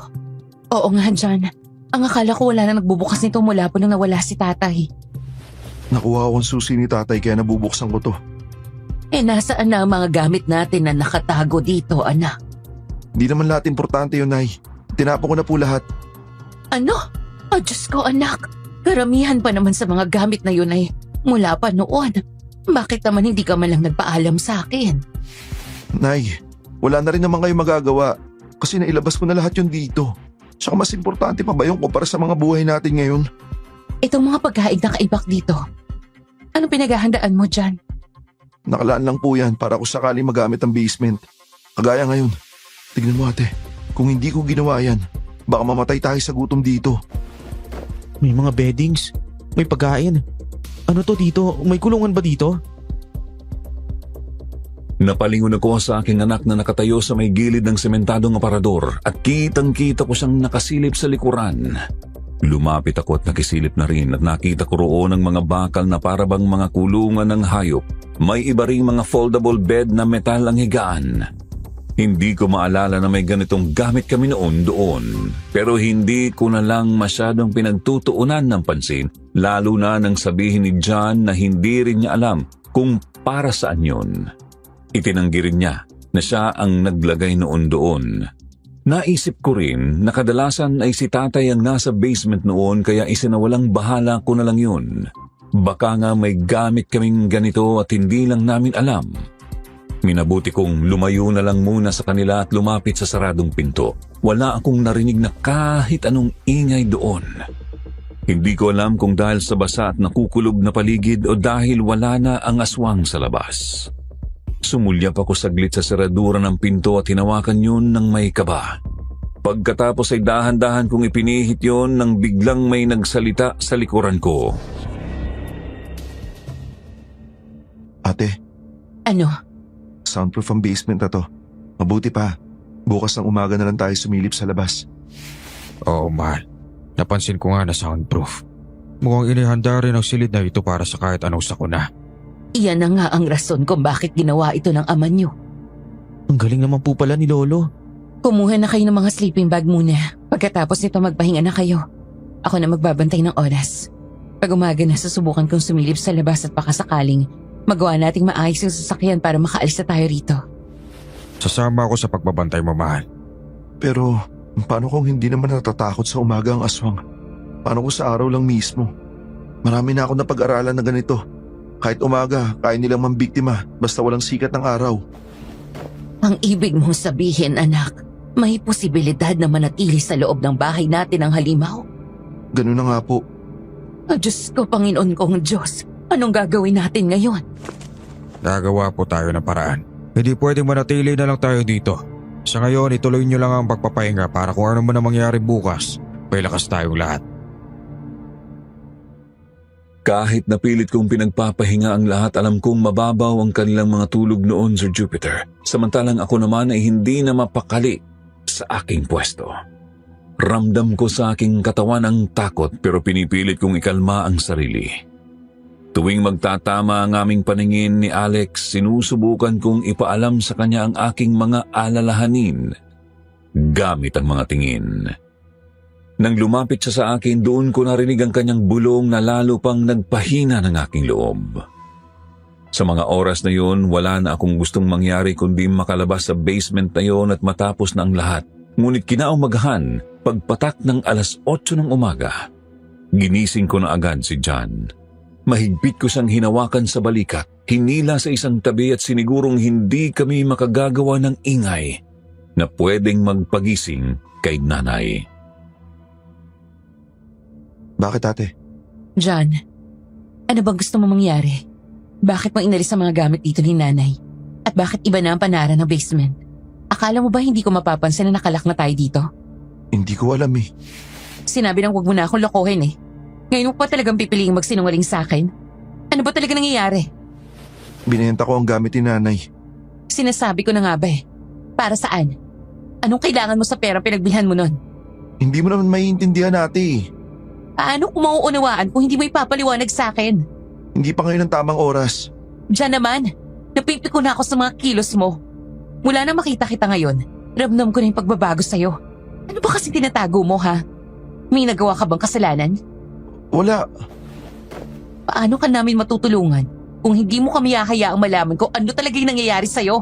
Speaker 2: Oo nga, John. Ang akala ko wala na nagbubukas nito mula po nang nawala si tatay.
Speaker 1: Nakuha akong susi ni tatay kaya nabubuksan ko to.
Speaker 2: Nasaan na ang mga gamit natin na nakatago dito, anak?
Speaker 1: Di naman lahat importante yun, Nay. Tinapon ko na po lahat.
Speaker 2: Ano? Oh, Diyos ko anak. Karamihan pa naman sa mga gamit na yun ay mula pa noon. Bakit naman hindi ka man lang nagpaalam sa akin?
Speaker 1: Nay, wala na rin naman kayo magagawa kasi nailabas ko na lahat yun dito. Tsaka mas importante pa ba yung kumpara sa mga buhay natin ngayon?
Speaker 2: Itong mga pagkain na kaibak dito. Anong pinaghahandaan mo dyan?
Speaker 1: Nakalaan lang po yan para kung sakali magamit ang basement. Kagaya ngayon. Tignan mo ate, kung hindi ko ginawa yan, baka mamatay tayo sa gutom dito.
Speaker 5: May mga beddings. May pagkain. Ano to dito? May kulungan ba dito?
Speaker 3: Napalingon ako sa aking anak na nakatayo sa may gilid ng sementadong aparador at kitang-kita ko siyang nakasilip sa likuran. Lumapit ako at nakisilip na rin at nakita ko roon ang mga bakal na parabang mga kulungan ng hayop. May iba ring mga foldable bed na metal ang higaan. Hindi ko maalala na may ganitong gamit kami noon doon. Pero hindi ko na lang masyadong pinagtutuunan ng pansin, lalo na nang sabihin ni John na hindi rin niya alam kung para saan yun. Itinanggi rin niya na siya ang naglagay noon doon. Naisip ko rin na kadalasan ay si tatay ang nasa basement noon kaya isinawalang bahala ko na lang yun. Baka nga may gamit kaming ganito at hindi lang namin alam. Minabuti kong lumayo na lang muna sa kanila at lumapit sa saradong pinto. Wala akong narinig na kahit anong ingay doon. Hindi ko alam kung dahil sa basa at nakukulog na paligid o dahil wala na ang aswang sa labas. Sumulyap ako saglit sa seradura ng pinto at hinawakan yun ng may kaba. Pagkatapos ay dahan-dahan kong ipinihit yun nang biglang may nagsalita sa likuran ko.
Speaker 1: Ate,
Speaker 2: Ano?
Speaker 1: soundproof ang basement na to. Mabuti pa, bukas ng umaga na lang tayo sumilip sa labas.
Speaker 4: Oo, mahal. Napansin ko nga na soundproof. Mukhang inihanda rin ang silid na ito para sa kahit anong sakuna.
Speaker 2: Iyan na nga ang rason kung bakit ginawa ito ng ama niyo.
Speaker 5: Ang galing naman po pala ni Lolo.
Speaker 2: Kumuha na kayo ng mga sleeping bag muna. Pagkatapos nito magpahinga na kayo. Ako na magbabantay ng oras. Pag umaga na susubukan kong sumilip sa labas at pakasakaling magawa nating maayos yung sasakyan para makaalis na tayo rito.
Speaker 4: Sasama ako sa pagbabantay mo, mahal.
Speaker 1: Pero paano kung hindi naman natatakot sa umaga ang aswang? Paano kung sa araw lang mismo? Marami na ako na pag-aralan na ganito. Kahit umaga, kaya nilang mambiktima basta walang sikat ng araw.
Speaker 2: Ang ibig mong sabihin, anak, may posibilidad na manatili sa loob ng bahay natin ang halimaw?
Speaker 1: Ganun na nga po.
Speaker 2: Oh, Diyos ko, Panginoon kong Diyos. Anong gagawin natin ngayon?
Speaker 4: Nagawa po tayo ng paraan. Hindi pwedeng manatili na lang tayo dito. Sa ngayon, ituloy nyo lang ang pagpapahinga para kung ano man ang mangyari bukas, may lakas tayong lahat.
Speaker 3: Kahit napilit kong pinagpapahinga ang lahat, alam kong mababaw ang kanilang mga tulog noon, Sir Jupiter. Samantalang ako naman ay hindi na mapakali sa aking pwesto. Ramdam ko sa aking katawan ang takot pero pinipilit kong ikalma ang sarili. Tuwing magtatama ang aming paningin ni Alex, sinusubukan kong ipaalam sa kanya ang aking mga alalahanin gamit ang mga tingin. Nang lumapit siya sa akin, doon ko narinig ang kanyang bulong na lalo pang nagpahina ng aking loob. Sa mga oras na yun, wala na akong gustong mangyari kundi makalabas sa basement na yun at matapos na ang lahat. Ngunit kinaumagahan, pagpatak ng 8:00 ng umaga, ginising ko na agad si John. Mahigpit ko siyang hinawakan sa balikat, hinila sa isang tabi at sinigurong hindi kami makagagawa ng ingay na pwedeng magpagising kay nanay.
Speaker 1: Bakit ate?
Speaker 2: John, ano bang gusto mo mangyari? Bakit mo inalis ang mga gamit dito ni nanay? At bakit iba na ang panara ng basement? Akala mo ba hindi ko mapapansin na nakalak na tayo dito?
Speaker 1: Hindi ko alam eh.
Speaker 2: Sinabi nang huwag mo na akong lokohin eh. Ngayon mo pa talagang pipiliing magsinungaling sa akin? Ano ba talaga nangyayari?
Speaker 1: Binenta ko ang gamit ni nanay.
Speaker 2: Sinasabi ko na nga ba eh. Para saan? Anong kailangan mo sa pera pinagbilhan mo nun?
Speaker 1: Hindi mo naman maiintindihan ate eh.
Speaker 2: Paano ko mauunawaan kung hindi mo ipapaliwanag sa akin?
Speaker 1: Hindi pa ngayon ang tamang oras.
Speaker 2: Diyan naman, napipiko na ako sa mga kilos mo. Mula na makita kita ngayon, ramdam ko na yung pagbabago sa'yo. Ano ba kasi tinatago mo ha? May nagawa ka bang kasalanan?
Speaker 1: Wala.
Speaker 2: Paano ka namin matutulungan kung hindi mo kami hahayaang malaman kung ano talaga yung nangyayari sa'yo?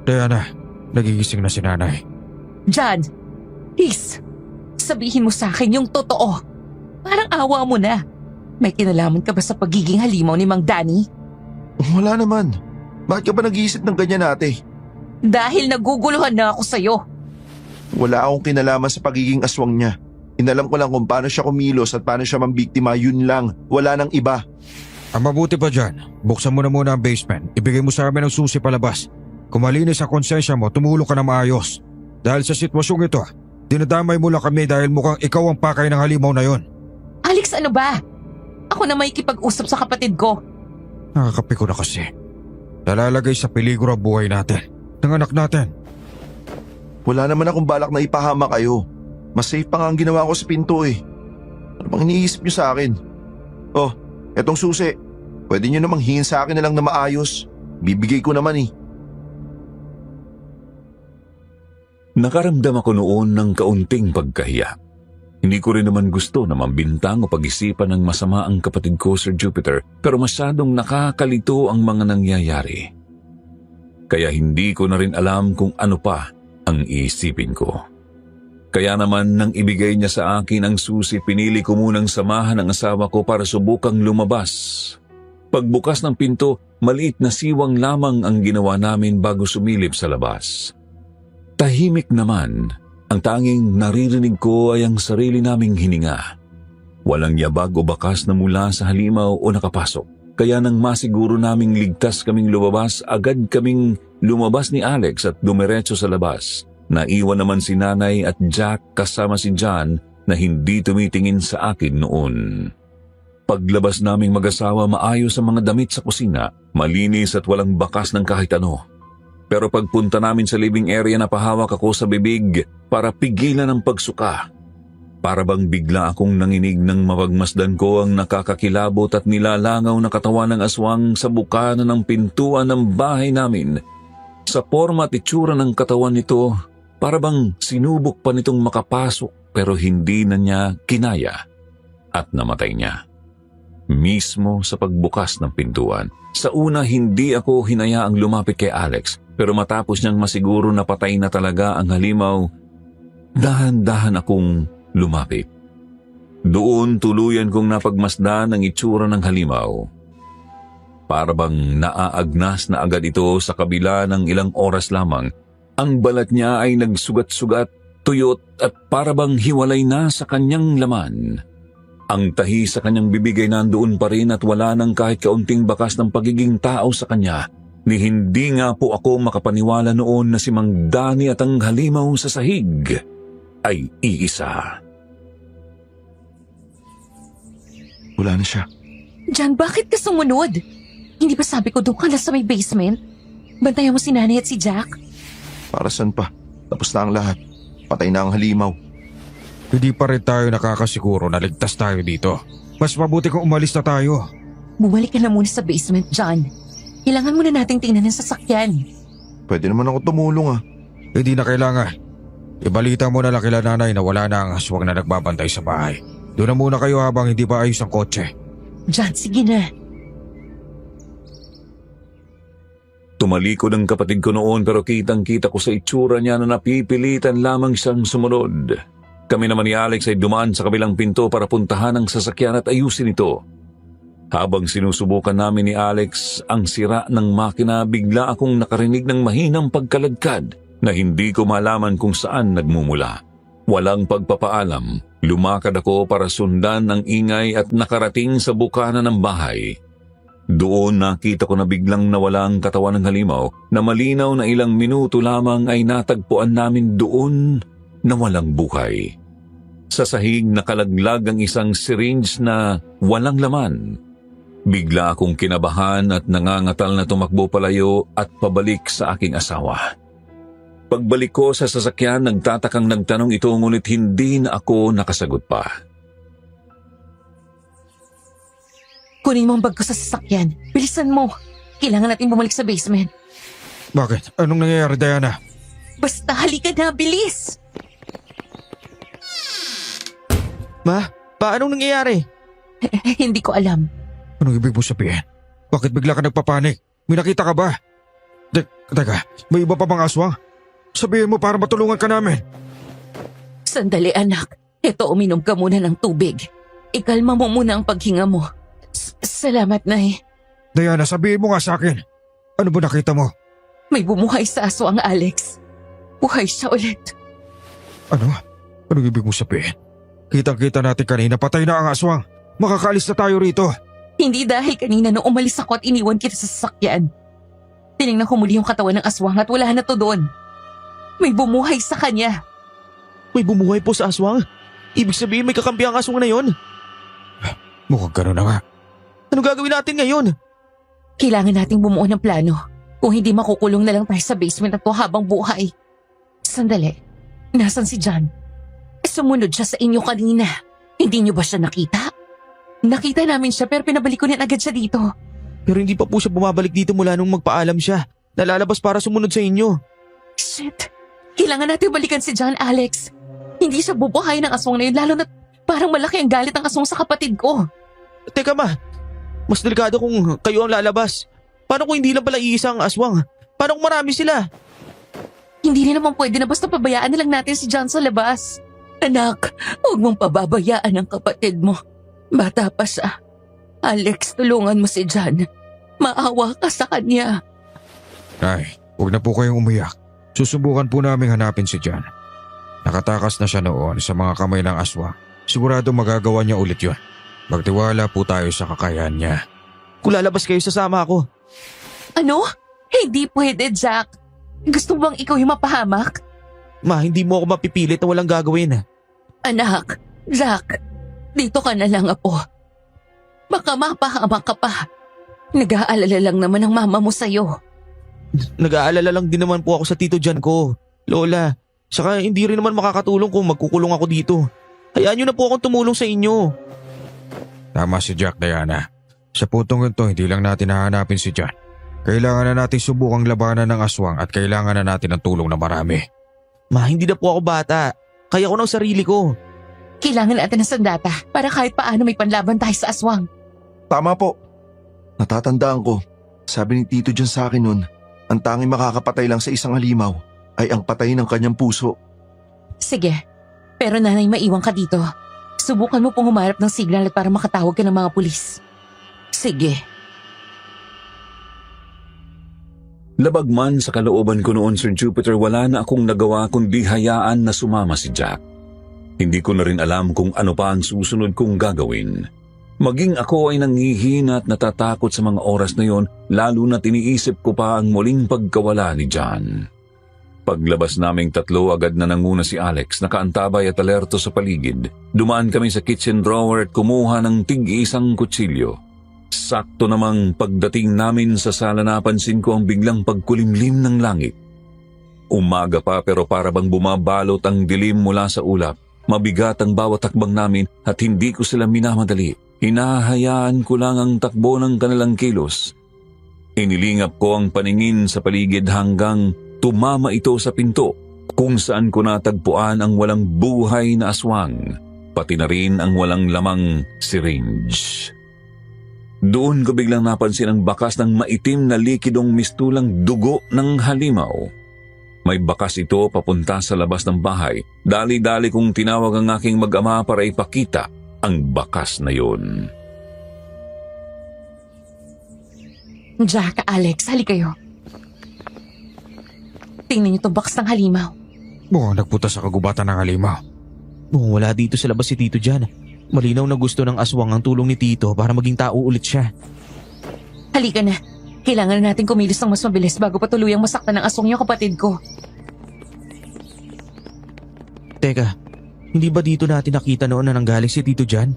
Speaker 4: Diana, nagigising na si nanay.
Speaker 2: John, please, Sabihin mo sa akin yung totoo. Parang awa mo na. May kinalaman ka ba sa pagiging halimaw ni Mang Danny?
Speaker 1: Wala naman. Bakit ka ba nag-iisip ng ganyan, ate?
Speaker 2: Dahil naguguluhan na ako sa'yo.
Speaker 1: Wala akong kinalaman sa pagiging aswang niya. Inalam ko lang kung paano siya kumilos at paano siya mambiktima, yun lang. Wala nang iba.
Speaker 4: Ang mabuti pa dyan, buksan mo na muna ang basement. Ibigay mo sa amin ang susi palabas. Kung malinis ang konsensya mo, tumulong ka na maayos. Dahil sa sitwasyong ito, dinadamay mo lang kami dahil mukhang ikaw ang pakay ng halimaw na yon.
Speaker 2: Alex, ano ba? Ako na may kipag-usap sa kapatid ko.
Speaker 4: Nakakapi ko na kasi. Nalalagay sa peligro ang buhay natin, ng anak natin.
Speaker 1: Wala naman akong balak na ipahama kayo. Mas safe pa nga ang ginawa ko sa pinto eh. Ano bang iniisip niyo sa akin? Oh, etong susi. Pwede niyo namang hingin sa akin na lang na maayos. Bibigay ko naman eh.
Speaker 3: Nakaramdam ako noon ng kaunting pagkahiya. Hindi ko rin naman gusto na mambintang o pag-isipan ng masama ang kapatid ko, Sir Jupiter, pero masyadong nakakalito ang mga nangyayari. Kaya hindi ko na rin alam kung ano pa ang iisipin ko. Kaya naman nang ibigay niya sa akin ang susi, pinili ko munang samahan ang asawa ko para subukang lumabas. Pagbukas ng pinto, maliit na siwang lamang ang ginawa namin bago sumilip sa labas. Tahimik naman. Ang tanging naririnig ko ay ang sarili naming hininga. Walang yabag o bakas na mula sa halimaw o nakapasok. Kaya nang masiguro naming ligtas kaming lumabas, agad kaming lumabas ni Alex at dumiretso sa labas. Naiwan naman si Nanay at Jack kasama si John na hindi tumitingin sa akin noon. Paglabas naming mag-asawa, maayos ang mga damit sa kusina, malinis at walang bakas ng kahit ano. Pero pagpunta namin sa living area, napahawak ako sa bibig para pigilan ang pagsuka. Para bang bigla akong nanginig ng mapagmasdan ko ang nakakakilabot at nilalangaw na katawan ng aswang sa bukana ng pintuan ng bahay namin. Sa forma at itsura ng katawan nito, para bang sinubok pa nitong makapasok pero hindi na niya kinaya at namatay niya. Mismo sa pagbukas ng pintuan. Sa una, hindi ako hinayaang lumapit kay Alex, pero matapos niyang masiguro na patay na talaga ang halimaw, dahan-dahan akong lumapit. Doon tuluyan kong napagmasdan ang itsura ng halimaw. Para bang naaagnas na agad ito sa kabila ng ilang oras lamang. Ang balat niya ay nagsugat-sugat, tuyot at para bang hiwalay na sa kanyang laman. Ang tahi sa kanyang bibig ay nandoon pa rin at wala nang kahit kaunting bakas ng pagiging tao sa kanya. Ni hindi nga po ako makapaniwala noon na si Mang Danny at ang halimaw sa sahig ay iisa.
Speaker 1: Wala na siya.
Speaker 2: John, bakit ka sumunod? Hindi ba sabi ko doon ka na sa may basement? Bantayan mo si Nanay at si Jack?
Speaker 1: Para saan pa? Tapos na ang lahat. Patay na ang halimaw.
Speaker 4: Hindi pa rin tayo nakakasiguro na ligtas tayo dito. Mas mabuti kung umalis na tayo.
Speaker 2: Bumalik ka na muna sa basement, John. Kailangan muna nating tingnan ang sasakyan.
Speaker 1: Pwede naman ako tumulong ah.
Speaker 4: Hindi na kailangan. Ibalita mo na lang kila Nanay na wala na ang aswang na nagbabantay sa bahay. Doon na muna kayo habang hindi pa ayos ang kotse.
Speaker 2: John, sige na.
Speaker 3: Tumalikod ang kapatid ko noon pero kitang-kita ko sa itsura niya na napipilitan lamang siyang sumunod. Kami naman ni Alex ay dumaan sa kabilang pinto para puntahan ang sasakyan at ayusin ito. Habang sinusubukan namin ni Alex ang sira ng makina, bigla akong nakarinig ng mahinang pagkaladkad na hindi ko malaman kung saan nagmumula. Walang pagpapaalam, lumakad ako para sundan ang ingay at nakarating sa bukana ng bahay. Doon nakita ko na biglang nawala ang katawan ng halimaw na malinaw na ilang minuto lamang ay natagpuan namin doon na walang buhay. Sa sahig nakalaglag ang isang syringe na walang laman. Bigla akong kinabahan at nangangatal na tumakbo palayo at pabalik sa aking asawa. Pagbalik ko sa sasakyan, nagtatakang nagtanong ito ngunit hindi na ako nakasagot pa.
Speaker 2: Kunin mo ang bag ko sa sasakyan. Bilisan mo. Kailangan natin bumalik sa basement.
Speaker 4: Bakit? Anong nangyayari, Diana?
Speaker 2: Basta halika na, bilis!
Speaker 5: Ma, paanong nangyayari?
Speaker 2: Hindi ko alam.
Speaker 4: Anong ibig mo sabihin? Bakit bigla ka nagpapanik? May nakita ka ba? Teka, may iba pa bang aswang? Sabihin mo para matulungan ka namin.
Speaker 2: Sandali, anak. Ito, uminom ka muna ng tubig. Ikalma mo muna ang paghinga mo. Salamat, Nay.
Speaker 4: Diana, sabihin mo nga sa akin. Ano ba nakita mo?
Speaker 2: May bumuhay sa aswang, Alex. Buhay siya ulit.
Speaker 4: Ano? Anong ibig mong sabihin? Kitang-kita natin kanina patay na ang aswang. Makakaalis na tayo rito.
Speaker 2: Hindi dahil kanina nung umalis ako at iniwan kita sa sasakyan. Tinignan ko muli yung katawan ng aswang at wala na to doon. May bumuhay sa kanya.
Speaker 5: May bumuhay po sa aswang? Ibig sabihin may kakampi ang aswang na yon?
Speaker 4: Mukhang gano'n na nga.
Speaker 5: Ano gagawin natin ngayon?
Speaker 2: Kailangan nating bumuo ng plano. Kung hindi makukulong na lang tayo sa basement na to habang buhay. Sandali. Nasaan si John? Sumunod siya sa inyo kanina. Hindi niyo ba siya nakita? Nakita namin siya pero pinabalik ko na agad siya dito.
Speaker 5: Pero hindi pa po siya bumabalik dito mula nung magpaalam siya. Nalalabas para sumunod sa inyo.
Speaker 2: Shit. Kailangan natin balikan si John, Alex. Hindi siya bubuhay ng aswang na yun lalo na parang malaki ang galit ng aswang sa kapatid ko.
Speaker 5: Teka ma, mas delikado kung kayo ang lalabas. Paano kung hindi lang pala iisa ang aswang? Paano kung marami sila?
Speaker 2: Hindi rin naman pwede na basta pabayaan na lang natin si John sa labas. Anak, huwag mong pababayaan ang kapatid mo. Bata pa siya. Alex, tulungan mo si John. Maawa ka sa kanya.
Speaker 4: Ay, huwag na po kayong umiyak. Susubukan po namin hanapin si John. Nakatakas na siya noon sa mga kamay ng aswang. Sigurado magagawa niya ulit yun. Magtiwala po tayo sa kakayahan niya.
Speaker 5: Kung lalabas kayo, sasama ako.
Speaker 2: Ano? Hindi pwede, Jack. Gusto mo bang ikaw yung mapahamak?
Speaker 5: Ma, hindi mo ako mapipilit na walang gagawin.
Speaker 2: Anak, Jack, dito ka na lang, apo. Baka mapahamak ka pa. Nag-aalala lang naman ang mama mo sa'yo.
Speaker 5: Nag-aalala lang din naman po ako sa tito Jan ko. Lola, saka hindi rin naman makakatulong kung magkukulong ako dito. Hayaan niyo na po akong tumulong sa inyo.
Speaker 4: Tama si Jack, Diana. Sa puntong ito, hindi lang natin hahanapin si John. Kailangan na natin subukang labanan ng aswang at kailangan na natin ng tulong na marami.
Speaker 5: Ma, hindi na po ako bata. Kaya ko ng sarili ko.
Speaker 2: Kailangan natin ng sandata para kahit paano may panlaban tayo sa aswang.
Speaker 1: Tama po. Natatandaan ko, sabi ni Tito John sa akin nun, ang tanging makakapatay lang sa isang halimaw ay ang patay ng kanyang puso.
Speaker 2: Sige, pero nanay maiwan ka dito. Subukan mo pong humarap ng signal para makatawag ka ng mga pulis. Sige.
Speaker 3: Labag man sa kalooban ko noon, Sir Jupiter, wala na akong nagawa kundi hayaan na sumama si Jack. Hindi ko na rin alam kung ano pa ang susunod kong gagawin. Maging ako ay nanghihina at natatakot sa mga oras na yon, lalo na tiniisip ko pa ang muling pagkawala ni John. Paglabas naming tatlo, agad na nanguna si Alex, nakaantabay at alerto sa paligid. Dumaan kami sa kitchen drawer at kumuha ng tig-isang kutsilyo. Sakto namang pagdating namin sa sala, napansin ko ang biglang pagkulimlim ng langit. Umaga pa pero para bang bumabalot ang dilim mula sa ulap. Mabigat ang bawat takbang namin at hindi ko sila minamadali. Hinahayaan ko lang ang takbo ng kanilang kilos. Inilingap ko ang paningin sa paligid hanggang tumama ito sa pinto, kung saan ko natagpuan ang walang buhay na aswang, pati na rin ang walang lamang syringe. Doon ko biglang napansin ang bakas ng maitim na likidong mistulang dugo ng halimaw. May bakas ito papunta sa labas ng bahay. Dali-dali kong tinawag ang aking mag-ama para ipakita ang bakas na yun.
Speaker 2: Jack, Alex, hali kayo. Tingnan niyo itong box ng halimaw.
Speaker 4: Mukhang nagpunta sa kagubatan ng halimaw.
Speaker 5: Mukhang wala dito sa labas si Tito Jan. Malinaw na gusto ng aswang ang tulong ni Tito para maging tao ulit siya.
Speaker 2: Halika na. Kailangan na natin kumilos ng mas mabilis bago pa tuluyang masaktan ng aswang yung kapatid ko.
Speaker 5: Teka, hindi ba dito natin nakita noon na nanggaling si Tito Jan?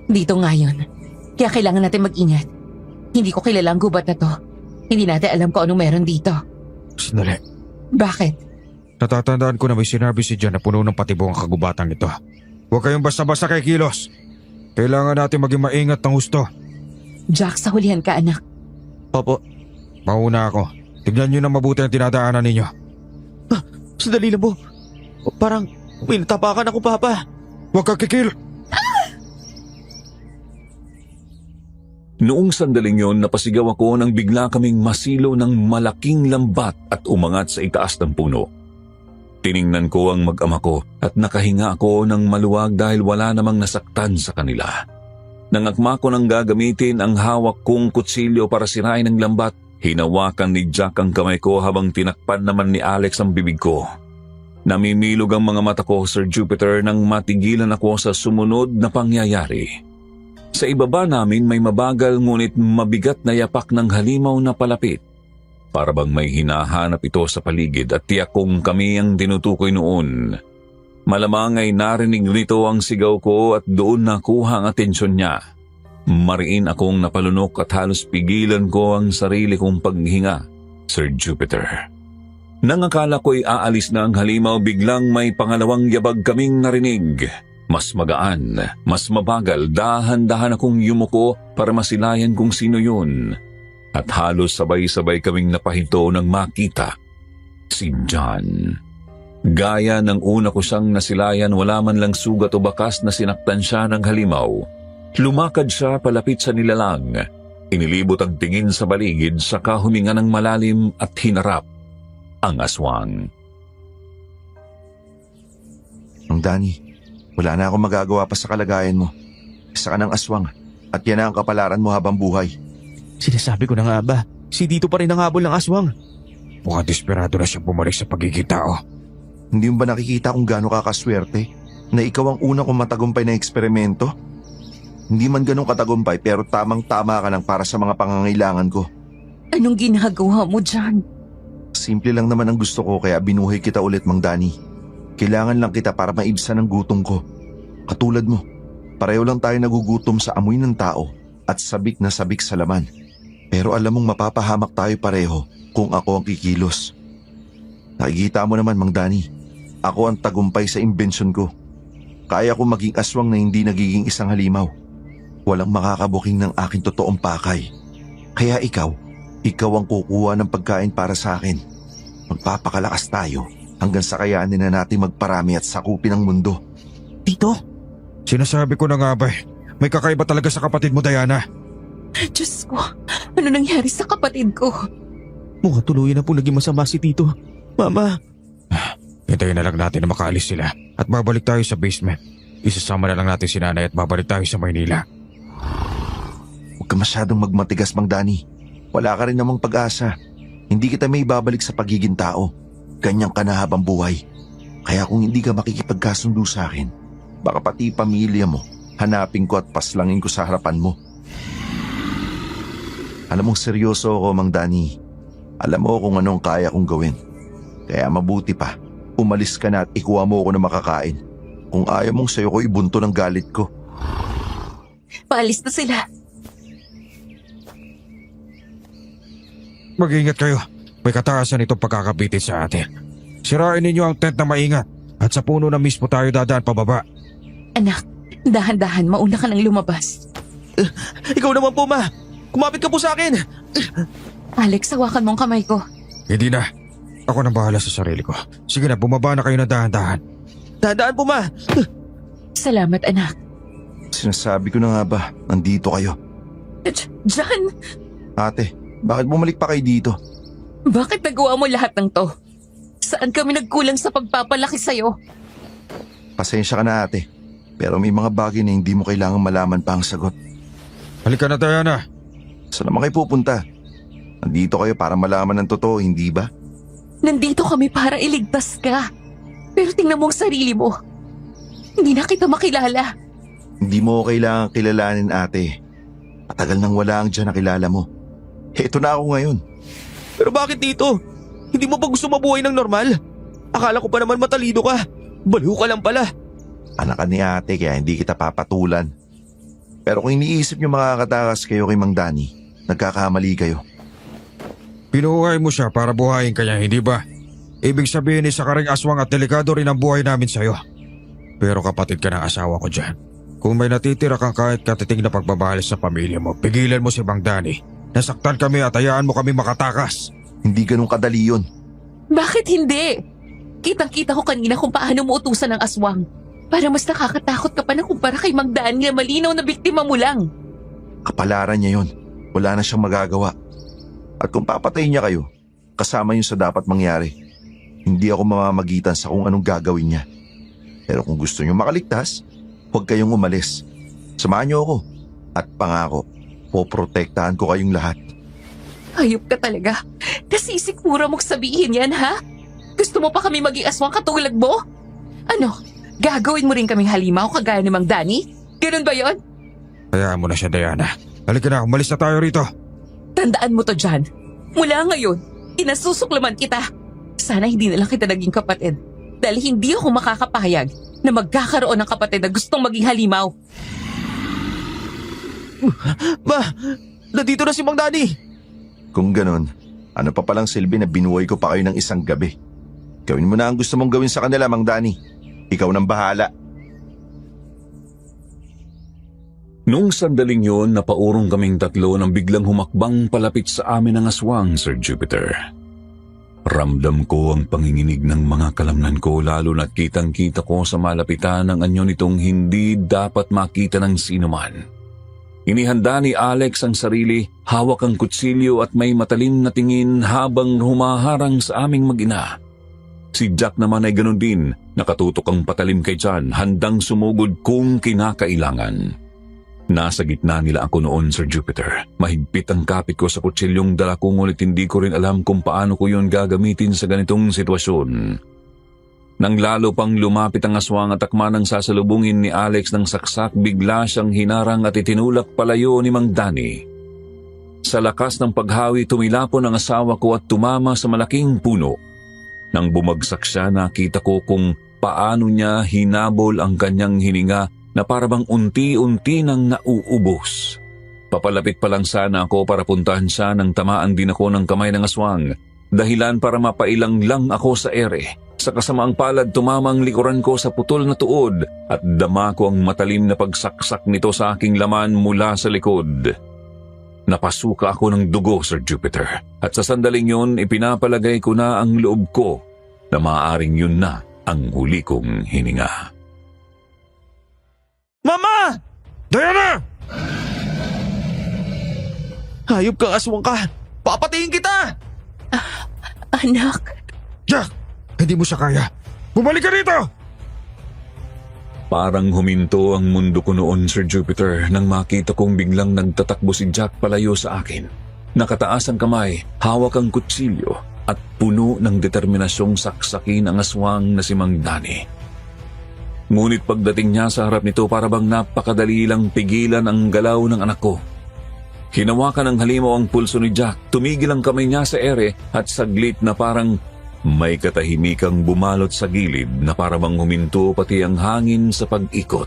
Speaker 2: Dito nga yun. Kaya kailangan natin mag-ingat. Hindi ko kilala ang gubat na to. Hindi natin alam kung anong meron dito.
Speaker 4: Sandali.
Speaker 2: Bakit?
Speaker 4: Natatandaan ko na may sinabi si John na puno ng patibong ang kagubatan ito. Huwag kayong basta-basta kay kilos. Kailangan natin maging maingat ng husto.
Speaker 2: Jack, sa hulihan ka, anak.
Speaker 5: Opo.
Speaker 4: Mauna ako. Tignan nyo na mabuti ang tinadaanan ninyo.
Speaker 5: Sandali lang po. Parang may natapakan ako, Papa.
Speaker 4: Huwag kang kikil!
Speaker 3: Noong sandaling yon, napasigaw ako nang bigla kaming masilo ng malaking lambat at umangat sa itaas ng puno. Tiningnan ko ang mag-ama ko at nakahinga ako ng maluwag dahil wala namang nasaktan sa kanila. Nangakma ko nang gagamitin ang hawak kong kutsilyo para sirain ang lambat. Hinawakan ni Jack ang kamay ko habang tinakpan naman ni Alex ang bibig ko. Namimilog ang mga mata ko, Sir Jupiter, nang matigilan ako sa sumunod na pangyayari. Sa ibaba namin may mabagal ngunit mabigat na yapak ng halimaw na palapit. Para bang may hinahanap ito sa paligid at tiyak kong kami ang tinutukoy noon. Malamang ay narinig nito ang sigaw ko at doon nakuha ang atensyon niya. Mariin akong napalunok at halos pigilan ko ang sarili kong paghinga, Sir Jupiter. Nang akala ko'y aalis na ang halimaw, biglang may pangalawang yabag kaming narinig. Mas magaan, mas mabagal, dahan-dahan akong yumuko para masilayan kung sino yun. At halos sabay-sabay kaming napahinto nang makita si John. Gaya ng una ko siyang nasilayan, wala man lang sugat o bakas na sinaktan siya ng halimaw. Lumakad siya palapit sa nilalang. Inilibot ang tingin sa baligid, saka huminga ng malalim at hinarap ang aswang.
Speaker 1: Mang Danny, wala na akong magagawa pa sa kalagayan mo. Isa ka ng aswang at yan na ang kapalaran mo habang buhay.
Speaker 5: Sinasabi ko na nga ba, si Tito pa rin ang habol ng aswang.
Speaker 4: Mukhang desperado na siyang bumalik sa pagiging tao.
Speaker 1: Hindi mo ba nakikita kung gaano ka kaswerte na ikaw ang una kong matagumpay na eksperimento? Hindi man ganun katagumpay pero tamang-tama ka lang para sa mga pangangailangan ko.
Speaker 2: Anong ginagawa mo dyan?
Speaker 1: Simple lang naman ang gusto ko kaya binuhay kita ulit, Mang Danny. Kailangan lang kita para maibsan ang gutom ko. Katulad mo, pareho lang tayo nagugutom sa amoy ng tao at sabik na sabik sa laman. Pero alam mong mapapahamak tayo pareho kung ako ang kikilos. Nakikita mo naman, Mang Danny, ako ang tagumpay sa imbensyon ko. Kaya ko maging aswang na hindi nagiging isang halimaw. Walang makakabuking ng aking totoong pakay. Kaya ikaw ang kukuha ng pagkain para sa akin. Magpapakalakas tayo hanggang sa kayanin na natin magparami at sakupin ang mundo.
Speaker 5: Tito?
Speaker 4: Sinasabi ko na nga ba, may kakaiba talaga sa kapatid mo, Diana.
Speaker 2: Diyos ko, ano nangyari sa kapatid ko?
Speaker 5: Mukhang tuluyan na po naging masama si Tito. Mama!
Speaker 4: Hintayin na lang natin na makaalis sila at babalik tayo sa basement. Isasama na lang natin si nanay at babalik tayo sa Maynila.
Speaker 1: Huwag ka masyadong magmatigas, Mang Danny. Wala ka rin namang pag-asa. Hindi kita may babalik sa pagiging tao. Ganyan ka na habang buhay. Kaya kung hindi ka makikipagkasundo sa akin, baka pati pamilya mo, hanapin ko at paslangin ko sa harapan mo. Alam mong seryoso ako, Mang Danny. Alam mo kung anong kaya kong gawin. Kaya mabuti pa, umalis ka na at ikuha mo ako na makakain. Kung ayaw mong sa'yo ko ibunto ng galit ko.
Speaker 2: Paalis na sila.
Speaker 4: Mag-ingat kayo. May kataasan itong pagkakabitin sa atin. Sirain ninyo ang tent na maingat at sa puno na mismo tayo dadaan pababa.
Speaker 2: Anak, dahan-dahan, mauna ka nang lumabas.
Speaker 5: Ikaw naman po, Ma! Kumapit ka po sa akin!
Speaker 2: Alex, hawakan mo ang kamay ko.
Speaker 4: Hindi na. Ako nang bahala sa sarili ko. Sige na, bumaba na kayo na dahan-dahan.
Speaker 5: Dahan-dahan po, Ma!
Speaker 2: Salamat, anak.
Speaker 1: Sinasabi ko na nga ba, nandito kayo.
Speaker 2: John,
Speaker 1: Ate, bakit bumalik pa kayo dito?
Speaker 2: bakit nagawa mo lahat ng to? Saan kami nagkulang sa pagpapalaki sa'yo?
Speaker 1: Pasensya ka na, ate. Pero may mga bagay na hindi mo kailangang malaman pa ang sagot.
Speaker 4: Halika na, Diana.
Speaker 1: Saan naman kayo pupunta? Nandito kayo para malaman ng totoo, hindi ba?
Speaker 2: Nandito kami para iligtas ka. Pero tingnan mo ang sarili mo. Hindi na kita makilala.
Speaker 1: Hindi mo ko kailangang kilalanin, ate. Matagal nang wala ang dyan na kilala mo. Heto na ako ngayon.
Speaker 5: Pero bakit Tito? Hindi mo ba gusto mabuhay ng normal? Akala ko pa naman matalido ka. Baliw ka lang pala.
Speaker 1: Anak ka ni ate kaya hindi kita papatulan. Pero kung iniisip niyo makakatakas kayo kay Mang Danny, nagkakamali kayo.
Speaker 4: Pinuhay mo siya para buhayin kanya, hindi ba? Ibig sabihin isa ka ring aswang at delikado rin ang buhay namin sa'yo. Pero kapatid ka ng asawa ko dyan. Kung may natitira kang kahit katiting na pagbabahala sa pamilya mo, pigilan mo si Mang Danny. Nasaktan kami at hayaan mo kami makatakas.
Speaker 1: Hindi ganun kadali yun.
Speaker 2: Bakit hindi? Kitang-kita ko kanina kung paano mo utusan ng aswang. Para mas nakakatakot ka pa na kumpara kay Mang Daan na malinaw na biktima mo lang.
Speaker 1: Kapalaran niya yun. Wala na siyang magagawa. At kung papatayin niya kayo, kasama yun sa dapat mangyari. Hindi ako mamamagitan sa kung anong gagawin niya. Pero kung gusto niyo makaligtas, huwag kayong umalis. Samahan niyo ako at pangako, poprotektahan ko kayong lahat.
Speaker 2: Hayop ka talaga. Nasisikmura mong sabihin yan, ha? Gusto mo pa kami maging aswang katulad mo? Ano, gagawin mo rin kaming halimaw kagaya ni Mang Danny? Ganun ba yon?
Speaker 4: Hayaan mo na siya, Diana. Halika na, umalis na tayo rito.
Speaker 2: Tandaan mo to, John. Mula ngayon, inasusuklaman kita. Sana hindi na lang kita naging kapatid. Dahil hindi ako makakapahayag na magkakaroon ng kapatid na gustong maging halimaw.
Speaker 5: Ma, nandito na si Mang Danny.
Speaker 1: Kung ganon, ano pa palang silbi na binuhay ko pa kayo ng isang gabi? Gawin mo na ang gusto mong gawin sa kanila, Mang Danny. Ikaw nang bahala.
Speaker 3: Nung sandaling yun, napaurong kaming tatlo nang biglang humakbang palapit sa amin ang aswang, Sir Jupiter. Ramdam ko ang panginginig ng mga kalamnan ko lalo na't kitang-kita ko sa malapitan ng anyo nitong hindi dapat makita ng sinuman. Inihanda ni Alex ang sarili, hawak ang kutsilyo at may matalim na tingin habang humaharang sa aming mag-ina. Si Jack naman ay ganun din, nakatutok ang patalim kay John, handang sumugod kung kinakailangan. Nasa gitna nila ako noon, Sir Jupiter. Mahigpit ang kapit ko sa kutsilyong dala ko ngunit hindi ko rin alam kung paano ko yun gagamitin sa ganitong sitwasyon. Nang lalo pang lumapit ang aswang at akma nang sasalubungin ni Alex ng saksak, bigla siyang hinarang at itinulak palayo ni Mang Danny. Sa lakas ng paghawi, tumilapon ang asawa ko at tumama sa malaking puno. Nang bumagsak siya, nakita ko kung paano niya hinabol ang kanyang hininga na parabang unti-unti nang nauubos. Papalapit pa lang sana ako para puntahan siya nang tamaan din ako ng kamay ng aswang. Dahilan para mapailang lang ako sa ere. Sa kasamaang palad, tumamang likuran ko sa putol na tuod at dama ko ang matalim na pagsaksak nito sa aking laman mula sa likod. Napasuka ako ng dugo, Sir Jupiter, at sa sandaling yun, ipinapalagay ko na ang loob ko na maaaring yun na ang huli kong hininga.
Speaker 5: Mama!
Speaker 4: Diana!
Speaker 5: Hayop kang aswang ka! Papatayin kita!
Speaker 2: Anak,
Speaker 4: Jack! Hindi mo siya kaya. Bumalik ka dito!
Speaker 3: Parang huminto ang mundo ko noon, Sir Jupiter, nang makita kong biglang nagtatakbo si Jack palayo sa akin. Nakataas ang kamay, hawak ang kutsilyo at puno ng determinasyong saksakin ang aswang na si Mang Danny. Ngunit pagdating niya sa harap nito, parabang napakadali lang pigilan ang galaw ng anak ko. Hinawakan ng halimaw ang pulso ni Jack, tumigil ang kamay niya sa ere at saglit na parang may katahimikang bumalot sa gilid na parang huminto pati ang hangin sa pag-ikot.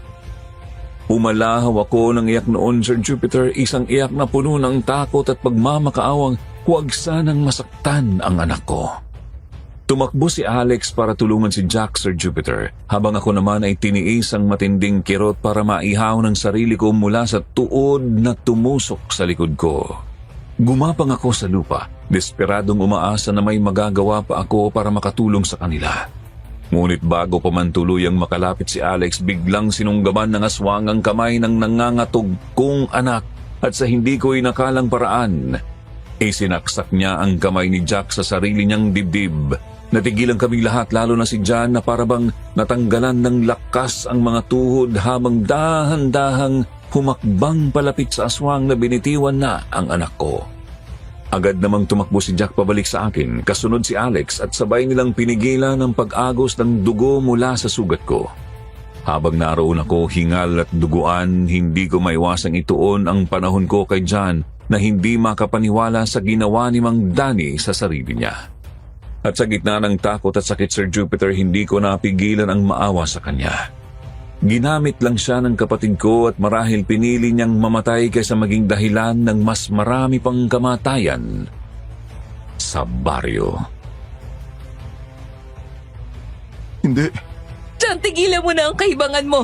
Speaker 3: Umalahaw ako ng iyak noon, Sir Jupiter, isang iyak na puno ng takot at pagmamakaawang huwag sanang masaktan ang anak ko. Tumakbo si Alex para tulungan si Jack, Sir Jupiter, habang ako naman ay tiniis ang matinding kirot para maihaw ng sarili ko mula sa tuod na tumusok sa likod ko. Gumapang ako sa lupa, desperadong umaasa na may magagawa pa ako para makatulong sa kanila. Ngunit bago pa man tuluyang makalapit si Alex, biglang sinunggaban ng aswang ang kamay ng nangangatog kong anak at sa hindi ko inakalang paraan, isinaksak niya ang kamay ni Jack sa sarili niyang dibdib. Natigilan kaming lahat, lalo na si John na parabang natanggalan ng lakas ang mga tuhod habang dahan-dahang humakbang palapit sa aswang na binitiwan na ang anak ko. Agad namang tumakbo si Jack pabalik sa akin, kasunod si Alex at sabay nilang pinigilan ang pag-agos ng dugo mula sa sugat ko. Habang naroon ako hingal at duguan, hindi ko maiwasang ituon ang panahon ko kay John na hindi makapaniwala sa ginawa ni Mang Danny sa sarili niya. At sa gitna ng takot at sakit, Sir Jupiter, hindi ko napigilan ang maawa sa kanya. Ginamit lang siya ng kapatid ko at marahil pinili niyang mamatay kaysa maging dahilan ng mas marami pang kamatayan sa baryo.
Speaker 1: Hindi.
Speaker 2: John, tigilan mo na ang kahibangan mo.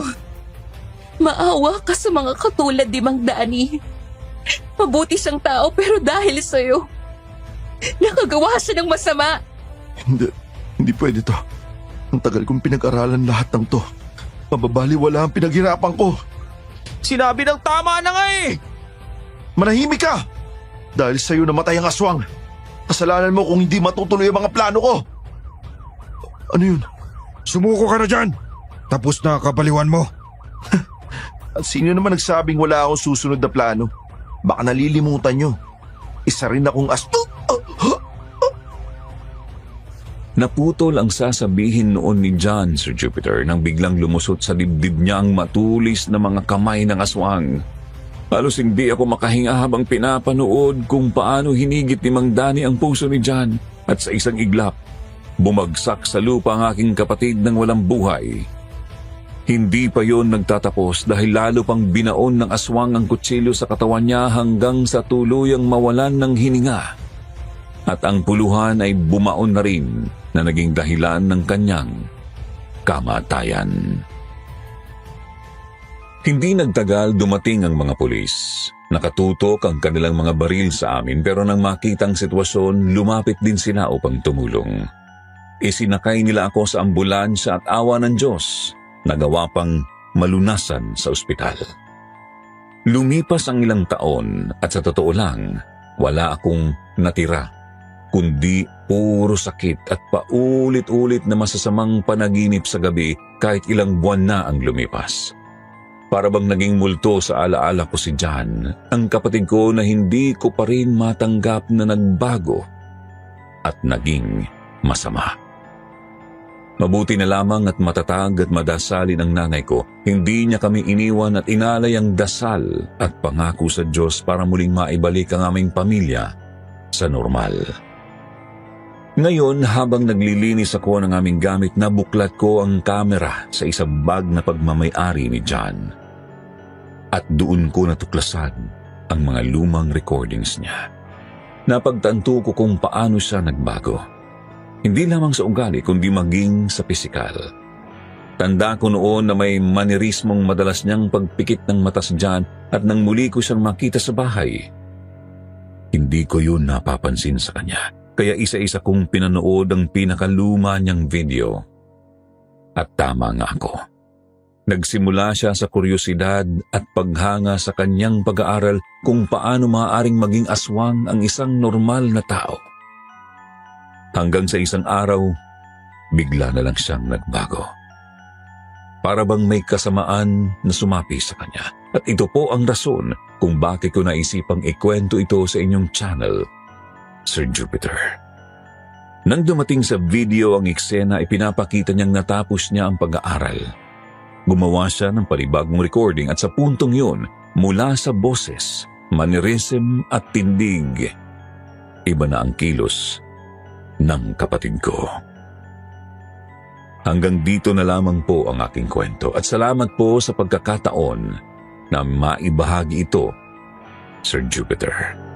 Speaker 2: Maawa ka sa mga katulad ni Mang Danny. Mabuti siyang tao pero dahil sa'yo, nakagawa siya ng masama.
Speaker 1: Hindi pwede to. Ang tagal kong pinag-aralan lahat ng to. Mababaliwala ang pinaghirapan ko.
Speaker 5: Sinabi ng tama na nga eh!
Speaker 1: Manahimik ka! Dahil sa'yo namatay ang aswang. Kasalanan mo kung hindi matutuloy ang mga plano ko. Ano yun?
Speaker 4: Sumuko ka na dyan! Tapos na kabaliwan mo.
Speaker 1: At sino naman nagsabing wala akong susunod na plano? Baka nalilimutan nyo. Isa rin akong
Speaker 3: Naputol ang sasabihin noon ni John, Sir Jupiter, nang biglang lumusot sa dibdib niya ang matulis na mga kamay ng aswang. Halos hindi ako makahinga habang pinapanood kung paano hinigit ni Mang Danny ang puso ni John at sa isang iglap, bumagsak sa lupa ang aking kapatid ng walang buhay. Hindi pa yon nagtatapos dahil lalo pang binaon ng aswang ang kutsilyo sa katawan niya hanggang sa tuluyang mawalan ng hininga. At ang puluhan ay bumaon na rin na naging dahilan ng kanyang kamatayan. Hindi nagtagal dumating ang mga pulis. Nakatutok ang kanilang mga baril sa amin pero nang makita ang sitwasyon, lumapit din sila upang tumulong. Isinakay nila ako sa ambulansya at awa ng Diyos, nagawa pang malunasan sa ospital. Lumipas ang ilang taon at sa totoo lang, wala akong natira, kundi puro sakit at paulit-ulit na masasamang panaginip sa gabi kahit ilang buwan na ang lumipas. Para bang naging multo sa alaala ko si John, ang kapatid ko na hindi ko pa rin matanggap na nagbago at naging masama. Mabuti na lamang at matatag at madasalin ang nanay ko. Hindi niya kami iniwan at inalay ang dasal at pangako sa Diyos para muling maibalik ang aming pamilya sa normal. Ngayon, habang naglilinis ako ng aming gamit, nabuklat ko ang kamera sa isang bag na pagmamay-ari ni John. At doon ko natuklasan ang mga lumang recordings niya. Napagtanto ko kung paano siya nagbago. Hindi lamang sa ugali kundi maging sa pisikal. Tanda ko noon na may manerismong madalas niyang pagpikit ng mata sa John at nang muli ko siyang makita sa bahay, hindi ko yun napapansin sa kanya. Kaya isa-isa kong pinanood ang pinakaluma niyang video. At tama nga ako. Nagsimula siya sa kuryosidad at paghanga sa kanyang pag-aaral kung paano maaaring maging aswang ang isang normal na tao. Hanggang sa isang araw, bigla na lang siyang nagbago. Para bang may kasamaan na sumapi sa kanya. At ito po ang rason kung bakit ko naisipang ikwento ito sa inyong channel, Sir Jupiter. Nang dumating sa video ang eksena, ipinapakita niyang natapos niya ang pag-aaral. Gumawa siya ng panibagong recording at sa puntong yun, mula sa boses, mannerism at tindig, iba na ang kilos ng kapatid ko. Hanggang dito na lamang po ang aking kwento at salamat po sa pagkakataon na maibahagi ito, Sir Jupiter.